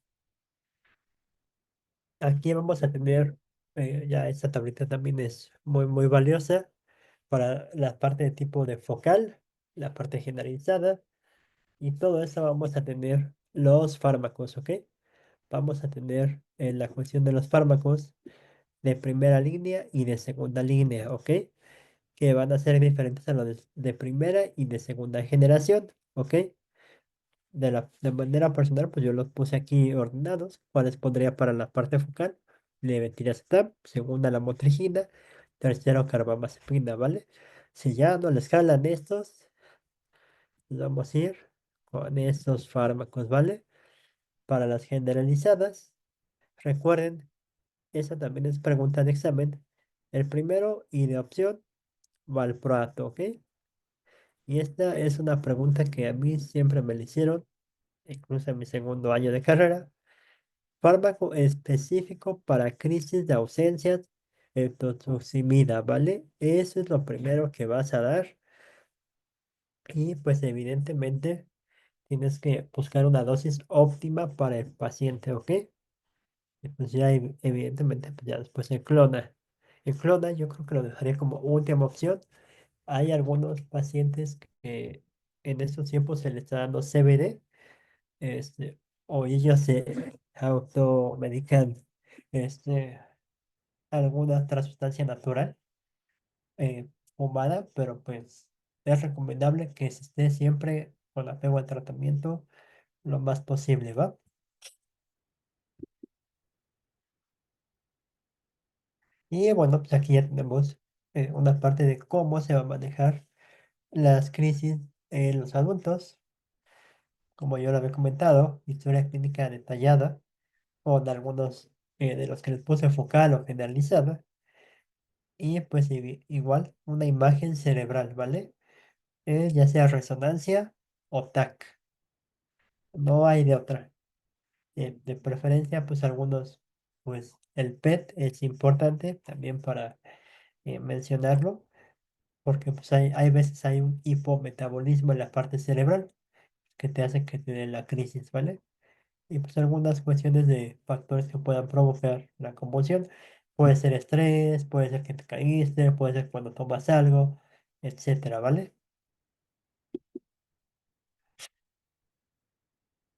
aquí vamos a tener, ya esta tablita también es muy, muy valiosa para la parte de tipo de focal, la parte generalizada y todo eso vamos a tener los fármacos, ¿ok? Vamos a tener la cuestión de los fármacos de primera línea y de segunda línea, ¿ok? Que van a ser diferentes a los de primera y de segunda generación, ¿ok? De manera personal, pues yo los puse aquí ordenados, cuáles pondría para la parte focal, levetiracetam, segunda la motrigina, tercero carbamazepina, ¿vale? Si ya no les jalan estos, pues vamos a ir con estos fármacos, ¿vale? Para las generalizadas, recuerden, esa también es pregunta de examen. El primero y de opción, valproato, ¿ok? Y esta es una pregunta que a mí siempre me la hicieron, incluso en mi segundo año de carrera. Fármaco específico para crisis de ausencias, etotroximida, ¿vale? Eso es lo primero que vas a dar. Y pues evidentemente tienes que buscar una dosis óptima para el paciente, ¿ok? Y pues ya evidentemente pues ya después el clona. El clona yo creo que lo dejaría como última opción. Hay algunos pacientes que en estos tiempos se les está dando CBD, este, o ellos se automedican, este, alguna otra sustancia natural fumada, pero pues es recomendable que se esté siempre con apego al tratamiento lo más posible, ¿va? Y bueno, pues aquí ya tenemos una parte de cómo se va a manejar las crisis en los adultos, como yo lo había comentado, historia clínica detallada con algunos de los que les puse focal o generalizada, y pues igual una imagen cerebral, ¿vale? Ya sea resonancia o TAC. No hay de otra. De preferencia, pues algunos, pues el PET es importante también para mencionarlo, porque pues hay veces hay un hipometabolismo en la parte cerebral que te hace que te dé la crisis, ¿vale? Y pues algunas cuestiones de factores que puedan provocar la convulsión. Puede ser estrés, puede ser que te caíste, puede ser cuando tomas algo, etcétera, ¿vale?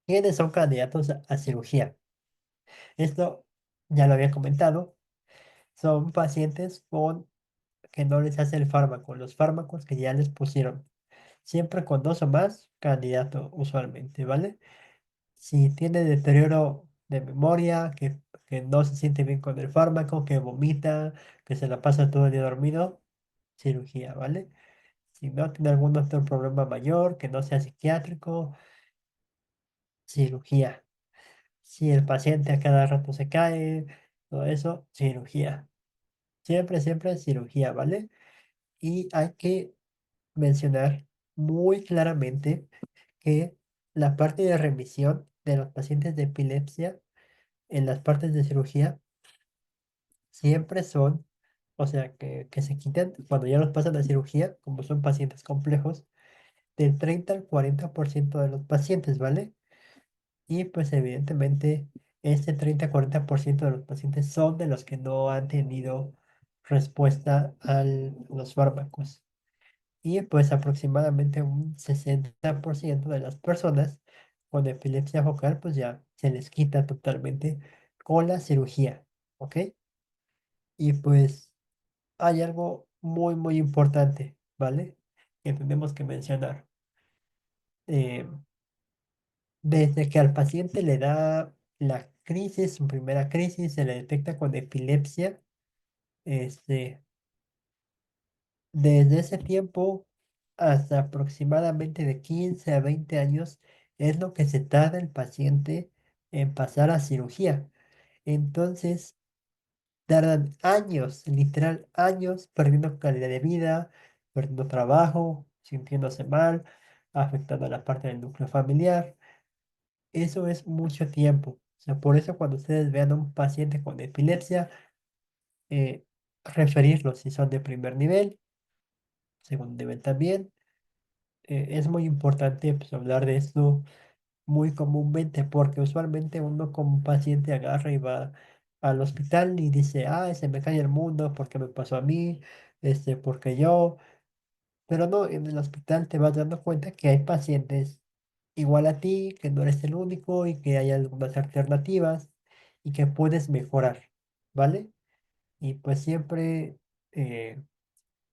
¿Quiénes son candidatos a cirugía? Esto ya lo había comentado. Son pacientes con que no les hace el fármaco, los fármacos que ya les pusieron. Siempre con dos o más, candidato usualmente, ¿vale? Si tiene deterioro de memoria, que no se siente bien con el fármaco, que vomita, que se la pasa todo el día dormido, cirugía, ¿vale? Si no tiene algún otro problema mayor, que no sea psiquiátrico, cirugía. Si el paciente a cada rato se cae, todo eso, cirugía. Siempre, siempre cirugía, ¿vale? Y hay que mencionar muy claramente que la parte de remisión de los pacientes de epilepsia en las partes de cirugía siempre son, o sea, que se quitan cuando ya los pasan a cirugía, como son pacientes complejos, del 30 al 40% de los pacientes, ¿vale? Y pues evidentemente este 30-40% de los pacientes son de los que no han tenido respuesta a los fármacos. Y pues aproximadamente un 60% de las personas con epilepsia focal pues ya se les quita totalmente con la cirugía, ¿ok? Y pues hay algo muy, muy importante, ¿vale? Que tenemos que mencionar. Eh, Desde que al paciente le da la crisis, su primera crisis, se le detecta con epilepsia, este, desde ese tiempo hasta aproximadamente de 15 a 20 años es lo que se tarda el paciente en pasar a cirugía. Entonces, tardan años, literal años, perdiendo calidad de vida, perdiendo trabajo, sintiéndose mal, afectando a la parte del núcleo familiar. Eso es mucho tiempo. O sea, por eso cuando ustedes vean a un paciente con epilepsia, eh, referirlos si son de primer nivel, segundo nivel también. Es muy importante pues, hablar de esto muy comúnmente porque usualmente uno como paciente agarra y va al hospital y dice, ah, se me cae el mundo porque me pasó a mí, porque yo, pero no, en el hospital te vas dando cuenta que hay pacientes igual a ti, que no eres el único y que hay algunas alternativas y que puedes mejorar, ¿vale? Y pues siempre eh,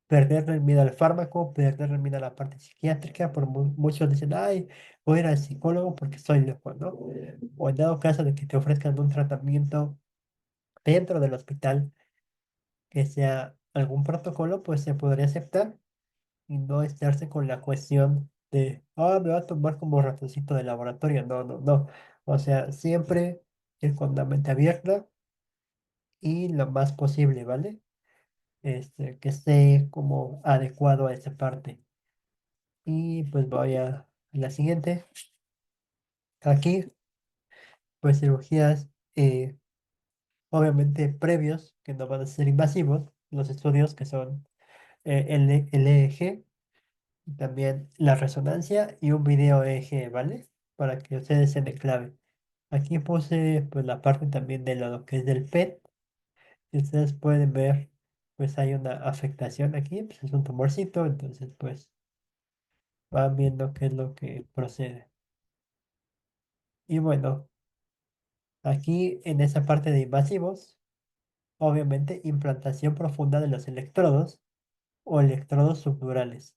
perderle el miedo al fármaco, perderle el miedo a la parte psiquiátrica, por muchos dicen, ay, voy a ir al psicólogo porque soy loco, ¿no? O en dado caso de que te ofrezcan un tratamiento dentro del hospital que sea algún protocolo, pues se podría aceptar y no estarse con la cuestión de, ah, me va a tomar como ratoncito de laboratorio. No, no, no. O sea, siempre ir con la mente abierta y lo más posible, ¿vale? Que esté como adecuado a esa parte. Y pues voy a la siguiente. Aquí, pues cirugías, obviamente previos, que no van a ser invasivos, los estudios que son el EEG, y también la resonancia y un video EEG, ¿vale? Para que ustedes se den clave. Aquí puse pues la parte también de lo que es del PET. Y ustedes pueden ver, pues hay una afectación aquí, pues es un tumorcito, entonces pues van viendo qué es lo que procede. Y bueno, aquí en esa parte de invasivos, obviamente implantación profunda de los electrodos o electrodos subdurales.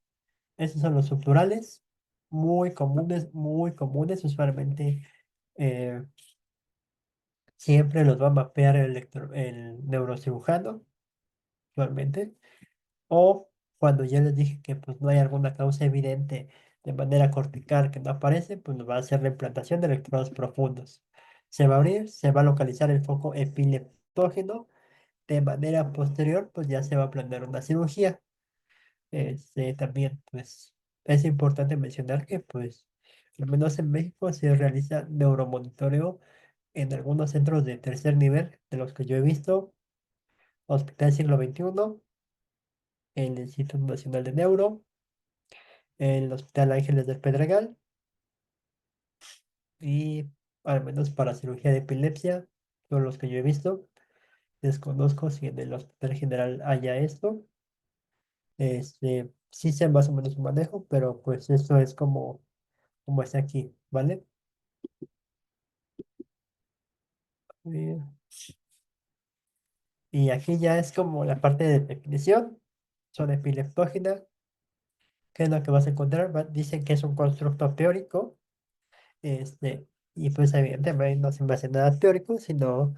Esos son los subdurales, muy comunes, usualmente eh, siempre los va a mapear el neurocirujano, usualmente. O cuando ya les dije que pues no hay alguna causa evidente de manera cortical que no aparece, pues nos va a hacer la implantación de electrodos profundos. Se va a abrir, se va a localizar el foco epileptógeno. De manera posterior, pues ya se va a planear una cirugía. También, pues, es importante mencionar que, pues, al menos en México se realiza neuromonitoreo en algunos centros de tercer nivel, de los que yo he visto, Hospital Siglo XXI, el Instituto Nacional de Neuro, el Hospital Ángeles del Pedregal, y al menos para cirugía de epilepsia, son los que yo he visto. Desconozco si en el Hospital General haya esto. Sí sé más o menos su manejo, pero pues eso es como está aquí, ¿vale? Eh, Y aquí ya es como la parte de definición. Son epileptógenas. ¿Qué es lo que vas a encontrar? Dicen que es un constructo teórico. Este, y pues evidentemente no se va a ser nada teórico, sino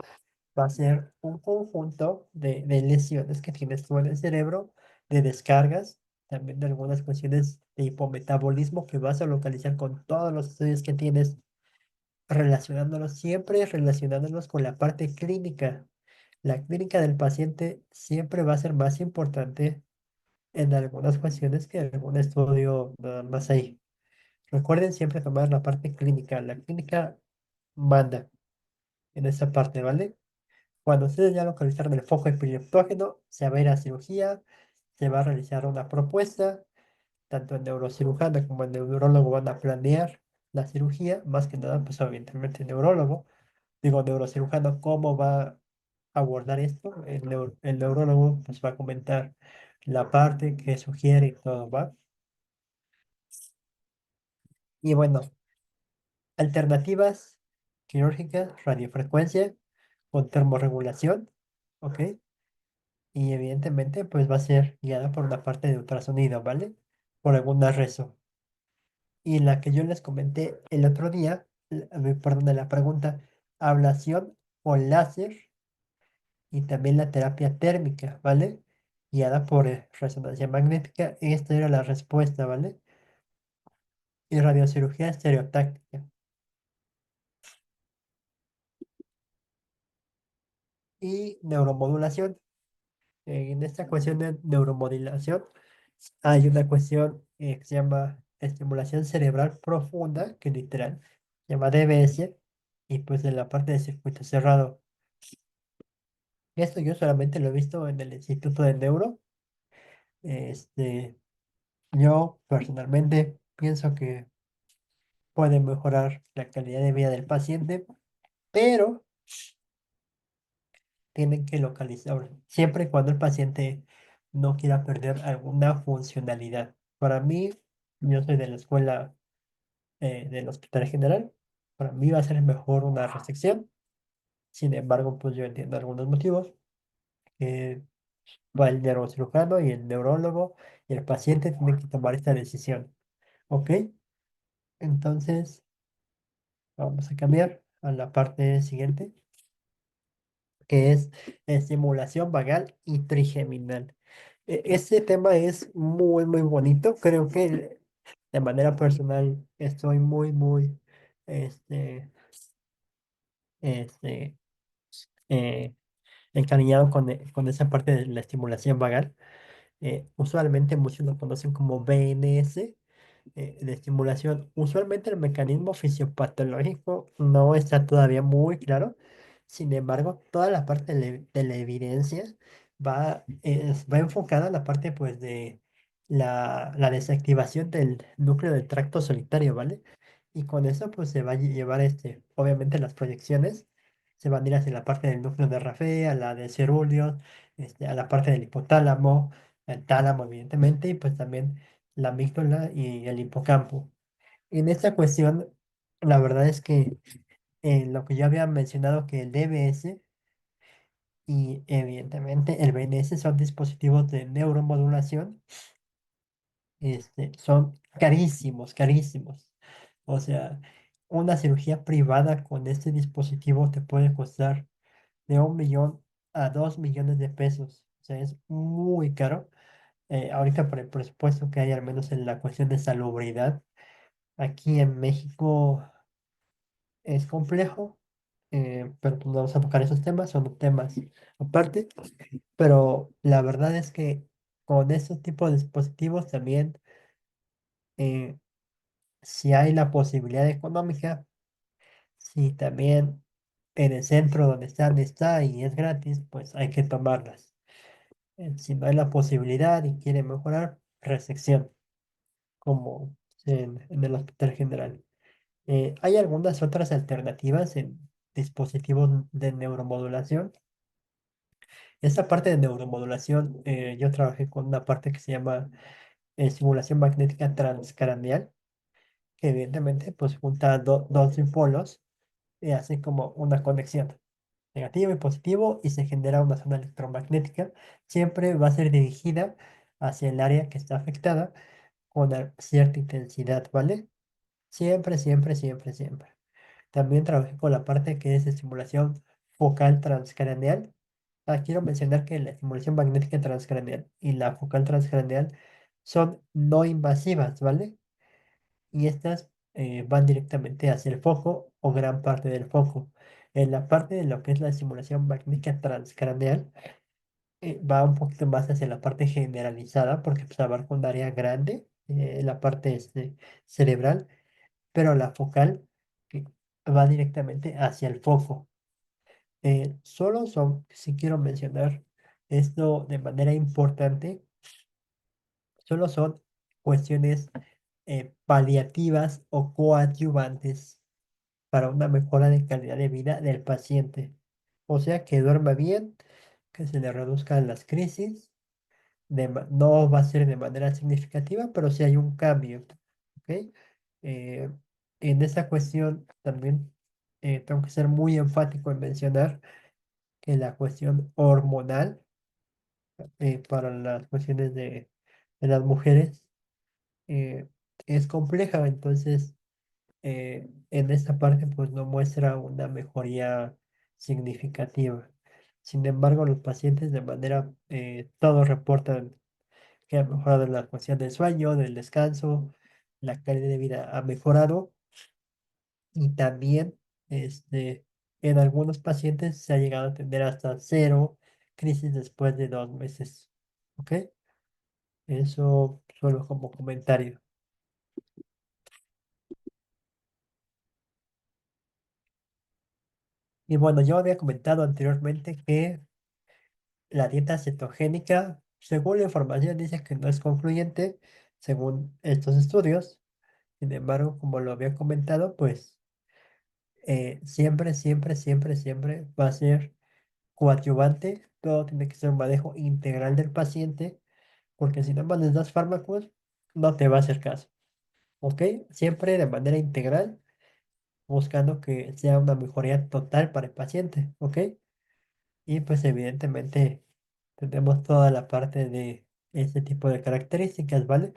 va a ser un conjunto de lesiones que tienes tú en el cerebro, de descargas, también de algunas cuestiones de hipometabolismo que vas a localizar con todos los estudios que tienes, relacionándolos siempre, relacionándolos con la parte clínica. La clínica del paciente siempre va a ser más importante en algunas cuestiones que algún estudio nada más ahí. Recuerden siempre tomar la parte clínica. La clínica manda en esa parte, ¿vale? Cuando ustedes ya localizaron el foco epileptógeno, se va a ir a cirugía, se va a realizar una propuesta, tanto el neurocirujano como el neurólogo van a planear la cirugía, más que nada, pues evidentemente el neurólogo, digo neurocirujano, cómo va a abordar esto, el neurólogo pues va a comentar la parte que sugiere y todo, ¿va? Y bueno, alternativas quirúrgicas, radiofrecuencia con termorregulación, ¿ok? Y evidentemente pues va a ser guiada por una parte de ultrasonido, ¿vale? Por alguna rezo. Y la que yo les comenté el otro día, perdón, de la pregunta, ablación o láser y también la terapia térmica, ¿vale? Guiada por resonancia magnética. Esta era la respuesta, ¿vale? Y radiocirugía estereotáctica. Y neuromodulación. En esta cuestión de neuromodulación hay una cuestión que se llama estimulación cerebral profunda, que literal se llama DBS, y pues en la parte de circuito cerrado. Esto yo solamente lo he visto en el Instituto de Neuro. Este, yo personalmente pienso que puede mejorar la calidad de vida del paciente, pero tienen que localizar siempre y cuando el paciente no quiera perder alguna funcionalidad. Para mí, yo soy de la escuela del Hospital General. Para mí va a ser mejor una resección. Sin embargo, pues yo entiendo algunos motivos. Que va el neurocirujano y el neurólogo y el paciente tienen que tomar esta decisión. ¿Ok? Entonces, vamos a cambiar a la parte siguiente, que es estimulación vagal y trigeminal. Este tema es muy, muy bonito. Creo que de manera personal estoy muy, muy, este, este, eh, encariñado con esa parte de la estimulación vagal. Usualmente muchos lo conocen como BNS, de estimulación. Usualmente el mecanismo fisiopatológico no está todavía muy claro. Sin embargo, toda la parte de la evidencia va enfocada a la parte pues de la desactivación del núcleo del tracto solitario, ¿vale? Y con eso pues se va a llevar obviamente las proyecciones se van a ir hacia la parte del núcleo de Raffet, a la de cerúleos, a la parte del hipotálamo, el tálamo evidentemente, y pues también la amígdala y el hipocampo. En esta cuestión, la verdad es que lo que yo había mencionado que el DBS y evidentemente el BNS son dispositivos de neuromodulación, son carísimos, carísimos. O sea, una cirugía privada con este dispositivo te puede costar de 1 millón a 2 millones de pesos. O sea, es muy caro. Ahorita por el presupuesto que hay, al menos en la cuestión de salubridad, aquí en México es complejo, pero pues no vamos a tocar esos temas, son temas aparte. Pero la verdad es que con estos tipos de dispositivos también, eh, si hay la posibilidad económica, si también en el centro donde están está y es gratis, pues hay que tomarlas. Si no hay la posibilidad y quiere mejorar, resección, como en el Hospital General. Hay algunas otras alternativas en dispositivos de neuromodulación. Esta parte de neuromodulación, yo trabajé con una parte que se llama estimulación magnética transcraneal, que evidentemente pues junta dos dipolos y hace como una conexión negativo y positivo y se genera una zona electromagnética. Siempre va a ser dirigida hacia el área que está afectada con cierta intensidad, ¿vale? Siempre, siempre, siempre, siempre. También trabajé con la parte que es estimulación focal transcraneal. Quiero mencionar que la estimulación magnética transcraneal y la focal transcraneal son no invasivas, ¿vale? Y estas van directamente hacia el foco o gran parte del foco. En la parte de lo que es la estimulación magnética transcraneal, va un poquito más hacia la parte generalizada porque pues, abarca un área grande, la parte cerebral, pero la focal que va directamente hacia el foco. Solo son, si quiero mencionar esto de manera importante, solo son cuestiones paliativas o coadyuvantes para una mejora de calidad de vida del paciente. O sea, que duerma bien, que se le reduzcan las crisis, no va a ser de manera significativa, pero sí hay un cambio, ¿ok? Eh, en esa cuestión también tengo que ser muy enfático en mencionar que la cuestión hormonal para las cuestiones de las mujeres eh, es compleja, entonces en esta parte pues no muestra una mejoría significativa. Sin embargo, los pacientes de manera, todos reportan que ha mejorado la cuestión del sueño, del descanso, la calidad de vida ha mejorado y también en algunos pacientes se ha llegado a tener hasta cero crisis después de 2 meses. ¿Ok? Eso solo como comentario. Y bueno, yo había comentado anteriormente que la dieta cetogénica, según la información, dice que no es concluyente, según estos estudios. Sin embargo, como lo había comentado, pues siempre, siempre, siempre, siempre va a ser coadyuvante. Todo tiene que ser un manejo integral del paciente, porque si nada más les das fármacos, no te va a hacer caso. ¿Ok? Siempre de manera integral, buscando que sea una mejoría total para el paciente. ¿Ok? Y pues evidentemente tenemos toda la parte de este tipo de características, ¿vale?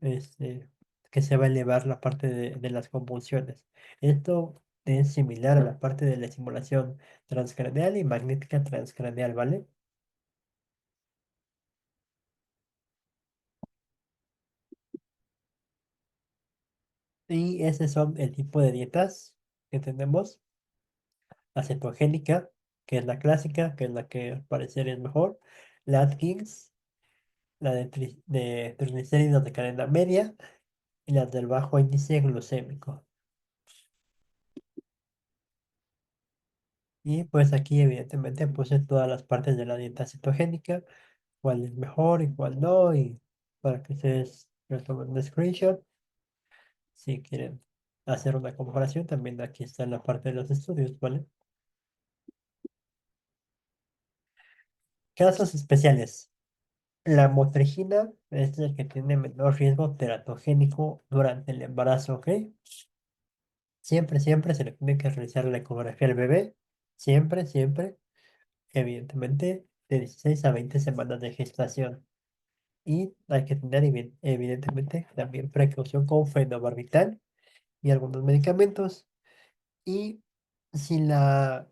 Este, que se va a elevar la parte de las convulsiones. Esto es similar a la parte de la estimulación transcraneal y magnética transcraneal, ¿vale? Y ese son el tipo de dietas que tenemos. La cetogénica, que es la clásica, que es la que al parecer es mejor. La Atkins, la de triglicéridos de cadena media y las del bajo índice glucémico. Y pues aquí evidentemente puse todas las partes de la dieta cetogénica, cuál es mejor y cuál no, y para que ustedes les tomen un screenshot. Si quieren hacer una comparación, también aquí está la parte de los estudios, ¿vale? Casos especiales. La motrigina es el que tiene menor riesgo teratogénico durante el embarazo, ¿ok? Siempre, siempre se le tiene que realizar la ecografía al bebé. Siempre, siempre. Evidentemente, de 16 a 20 semanas de gestación. Y hay que tener evidentemente también precaución con fenobarbital y algunos medicamentos. Y si la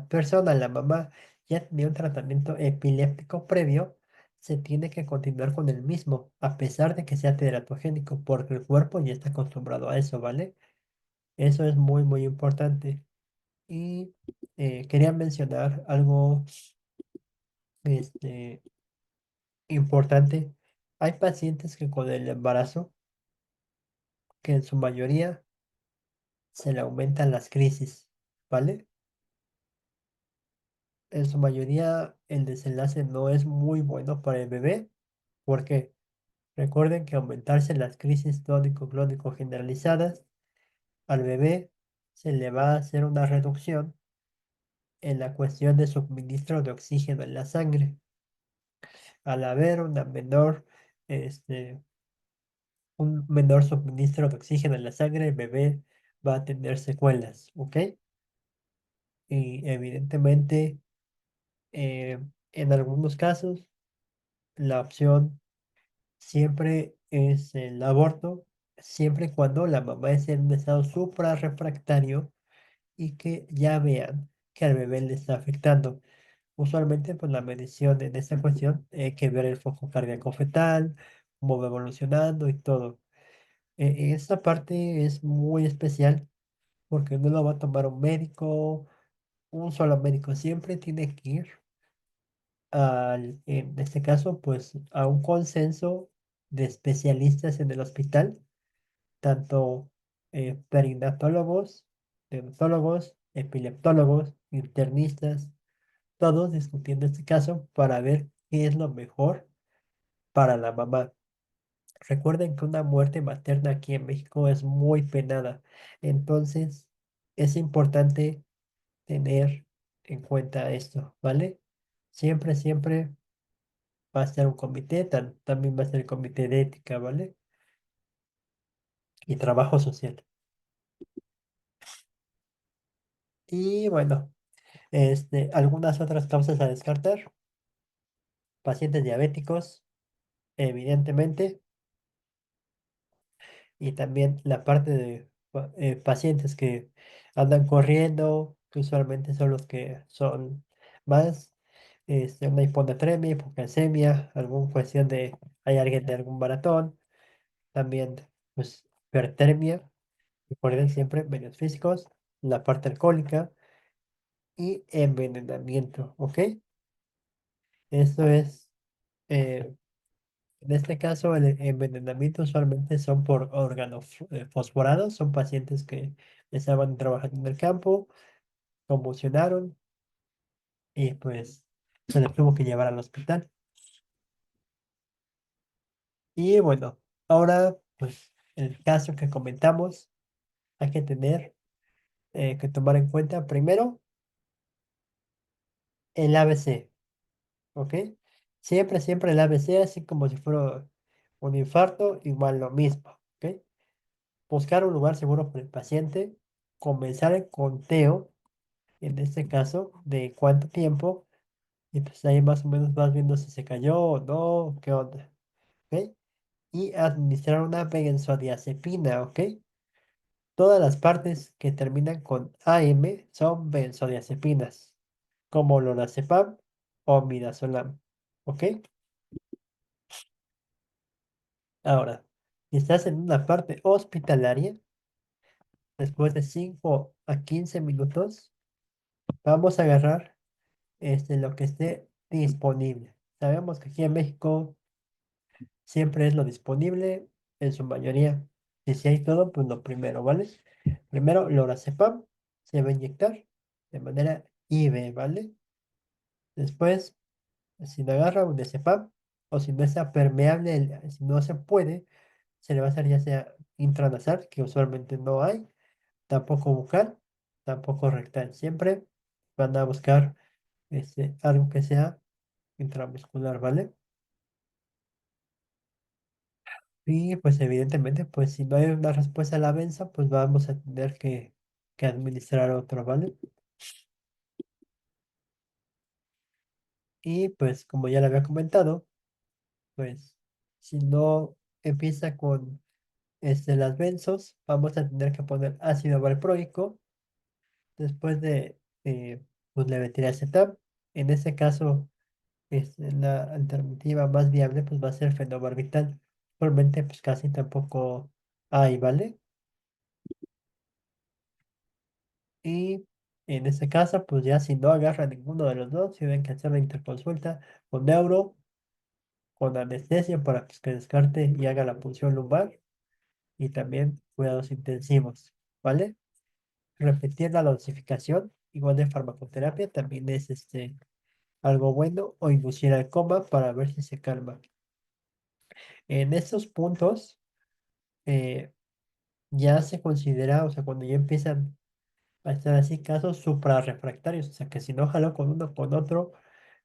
persona, la mamá, ya tenía un tratamiento epiléptico previo, se tiene que continuar con el mismo, a pesar de que sea teratogénico, porque el cuerpo ya está acostumbrado a eso, ¿vale? Eso es muy, muy importante. Y quería mencionar algo este, importante. Hay pacientes que con el embarazo, que en su mayoría se le aumentan las crisis, ¿vale? En su mayoría el desenlace no es muy bueno para el bebé, porque recuerden que aumentarse las crisis tónico-clónico generalizadas, al bebé se le va a hacer una reducción en la cuestión de suministro de oxígeno en la sangre. Al haber este, un menor suministro de oxígeno en la sangre, el bebé va a tener secuelas, ¿ok? Y evidentemente, eh, en algunos casos, la opción siempre es el aborto, siempre y cuando la mamá esté en un estado suprarrefractario y que ya vean que al bebé le está afectando. Usualmente, pues la medición en esta cuestión hay que ver el foco cardíaco fetal, cómo va evolucionando y todo. Esta parte es muy especial porque no lo va a tomar un médico, un solo médico, siempre tiene que ir en este caso, pues a un consenso de especialistas en el hospital, tanto perinatólogos, neonatólogos, epileptólogos, internistas, todos discutiendo este caso para ver qué es lo mejor para la mamá. Recuerden que una muerte materna aquí en México es muy penada, entonces es importante tener en cuenta esto, ¿vale? Siempre, siempre va a ser un comité, también va a ser el comité de ética, ¿vale? Y trabajo social. Y bueno, algunas otras causas a descartar. Pacientes diabéticos, evidentemente, y también la parte de pacientes que andan corriendo, que usualmente son los que son más, una hiponatremia, hipocalcemia, alguna cuestión de, hay alguien de algún maratón, también, pues, hipertermia, recuerden siempre medios físicos, la parte alcohólica y envenenamiento, ¿ok? Esto es, eh, en este caso, el envenenamiento usualmente son por órganos fosforados, son pacientes que estaban trabajando en el campo, convulsionaron y pues se les tuvo que llevar al hospital. Y bueno, ahora pues el caso que comentamos, hay que tener que tomar en cuenta primero el ABC, ¿ok? Siempre, siempre el ABC, así como si fuera un infarto, igual lo mismo, ¿ok? Buscar un lugar seguro para el paciente, comenzar el conteo, en este caso, de cuánto tiempo, y pues ahí más o menos vas viendo si se cayó o no, qué onda, ¿ok? Y administrar una benzodiazepina, ¿ok? Todas las partes que terminan con AM son benzodiazepinas, como lorazepam o midazolam, ¿ok? Ahora, si estás en una parte hospitalaria, después de 5 a 15 minutos, vamos a agarrar lo que esté disponible. Sabemos que aquí en México siempre es lo disponible, en su mayoría. Y si hay todo, pues lo primero, ¿vale? Primero, lorazepam se va a inyectar de manera IV, ¿vale? Después, si no agarra un diazepam o si no está permeable, si no se puede, se le va a hacer ya sea intranasal, que usualmente no hay, tampoco bucal, tampoco rectal. Siempre van a buscar algo que sea intramuscular, ¿vale? Y pues evidentemente, pues si no hay una respuesta a la benza, pues vamos a tener que administrar otro, ¿vale? Y pues como ya le había comentado, pues si no empieza con las benzos, vamos a tener que poner ácido valproico después de pues levetiracetam. En este caso, la alternativa más viable pues va a ser fenobarbital. Actualmente pues casi tampoco hay, ¿vale? Y en este caso, pues ya si no agarra ninguno de los dos, tienen que hacer la interconsulta con neuro, con anestesia para pues, que descarte y haga la punción lumbar y también cuidados intensivos, ¿vale? Repetir la dosificación, igual de farmacoterapia, también es algo bueno, o inducir al coma para ver si se calma. En estos puntos, eh, ya se considera, o sea, cuando ya empiezan a estar así casos suprarrefractarios, o sea que si no jaló con uno con otro,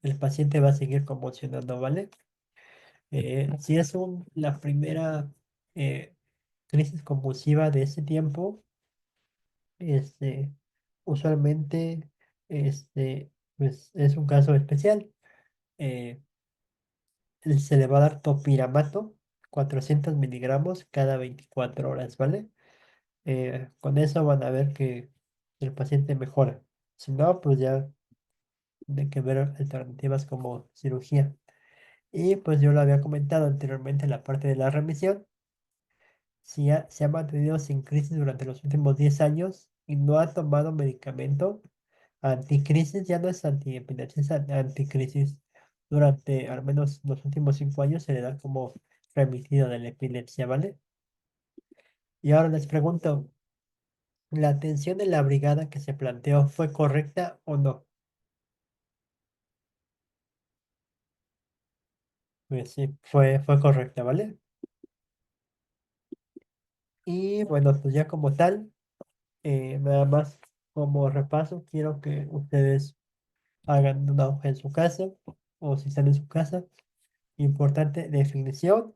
el paciente va a seguir convulsionando, ¿vale? Si es la primera crisis convulsiva de ese tiempo, este, usualmente, pues es un caso especial. eh, Se le va a dar topiramato, 400 miligramos cada 24 horas, ¿vale? Con eso van a ver que el paciente mejora. Si no, pues ya de que ver alternativas como cirugía. Y pues yo lo había comentado anteriormente en la parte de la remisión. Si se ha mantenido sin crisis durante los últimos 10 años y no ha tomado medicamento anticrisis, ya no es antiepilepsia, es anticrisis. durante al menos los últimos 5 años se le da como remitido de la epilepsia, ¿vale? Y ahora les pregunto, ¿la atención de la brigada que se planteó fue correcta o no? Pues sí, fue correcta, ¿vale? Y bueno, pues ya como tal, nada más como repaso, quiero que ustedes hagan una hoja en su casa o si están en su casa. Importante definición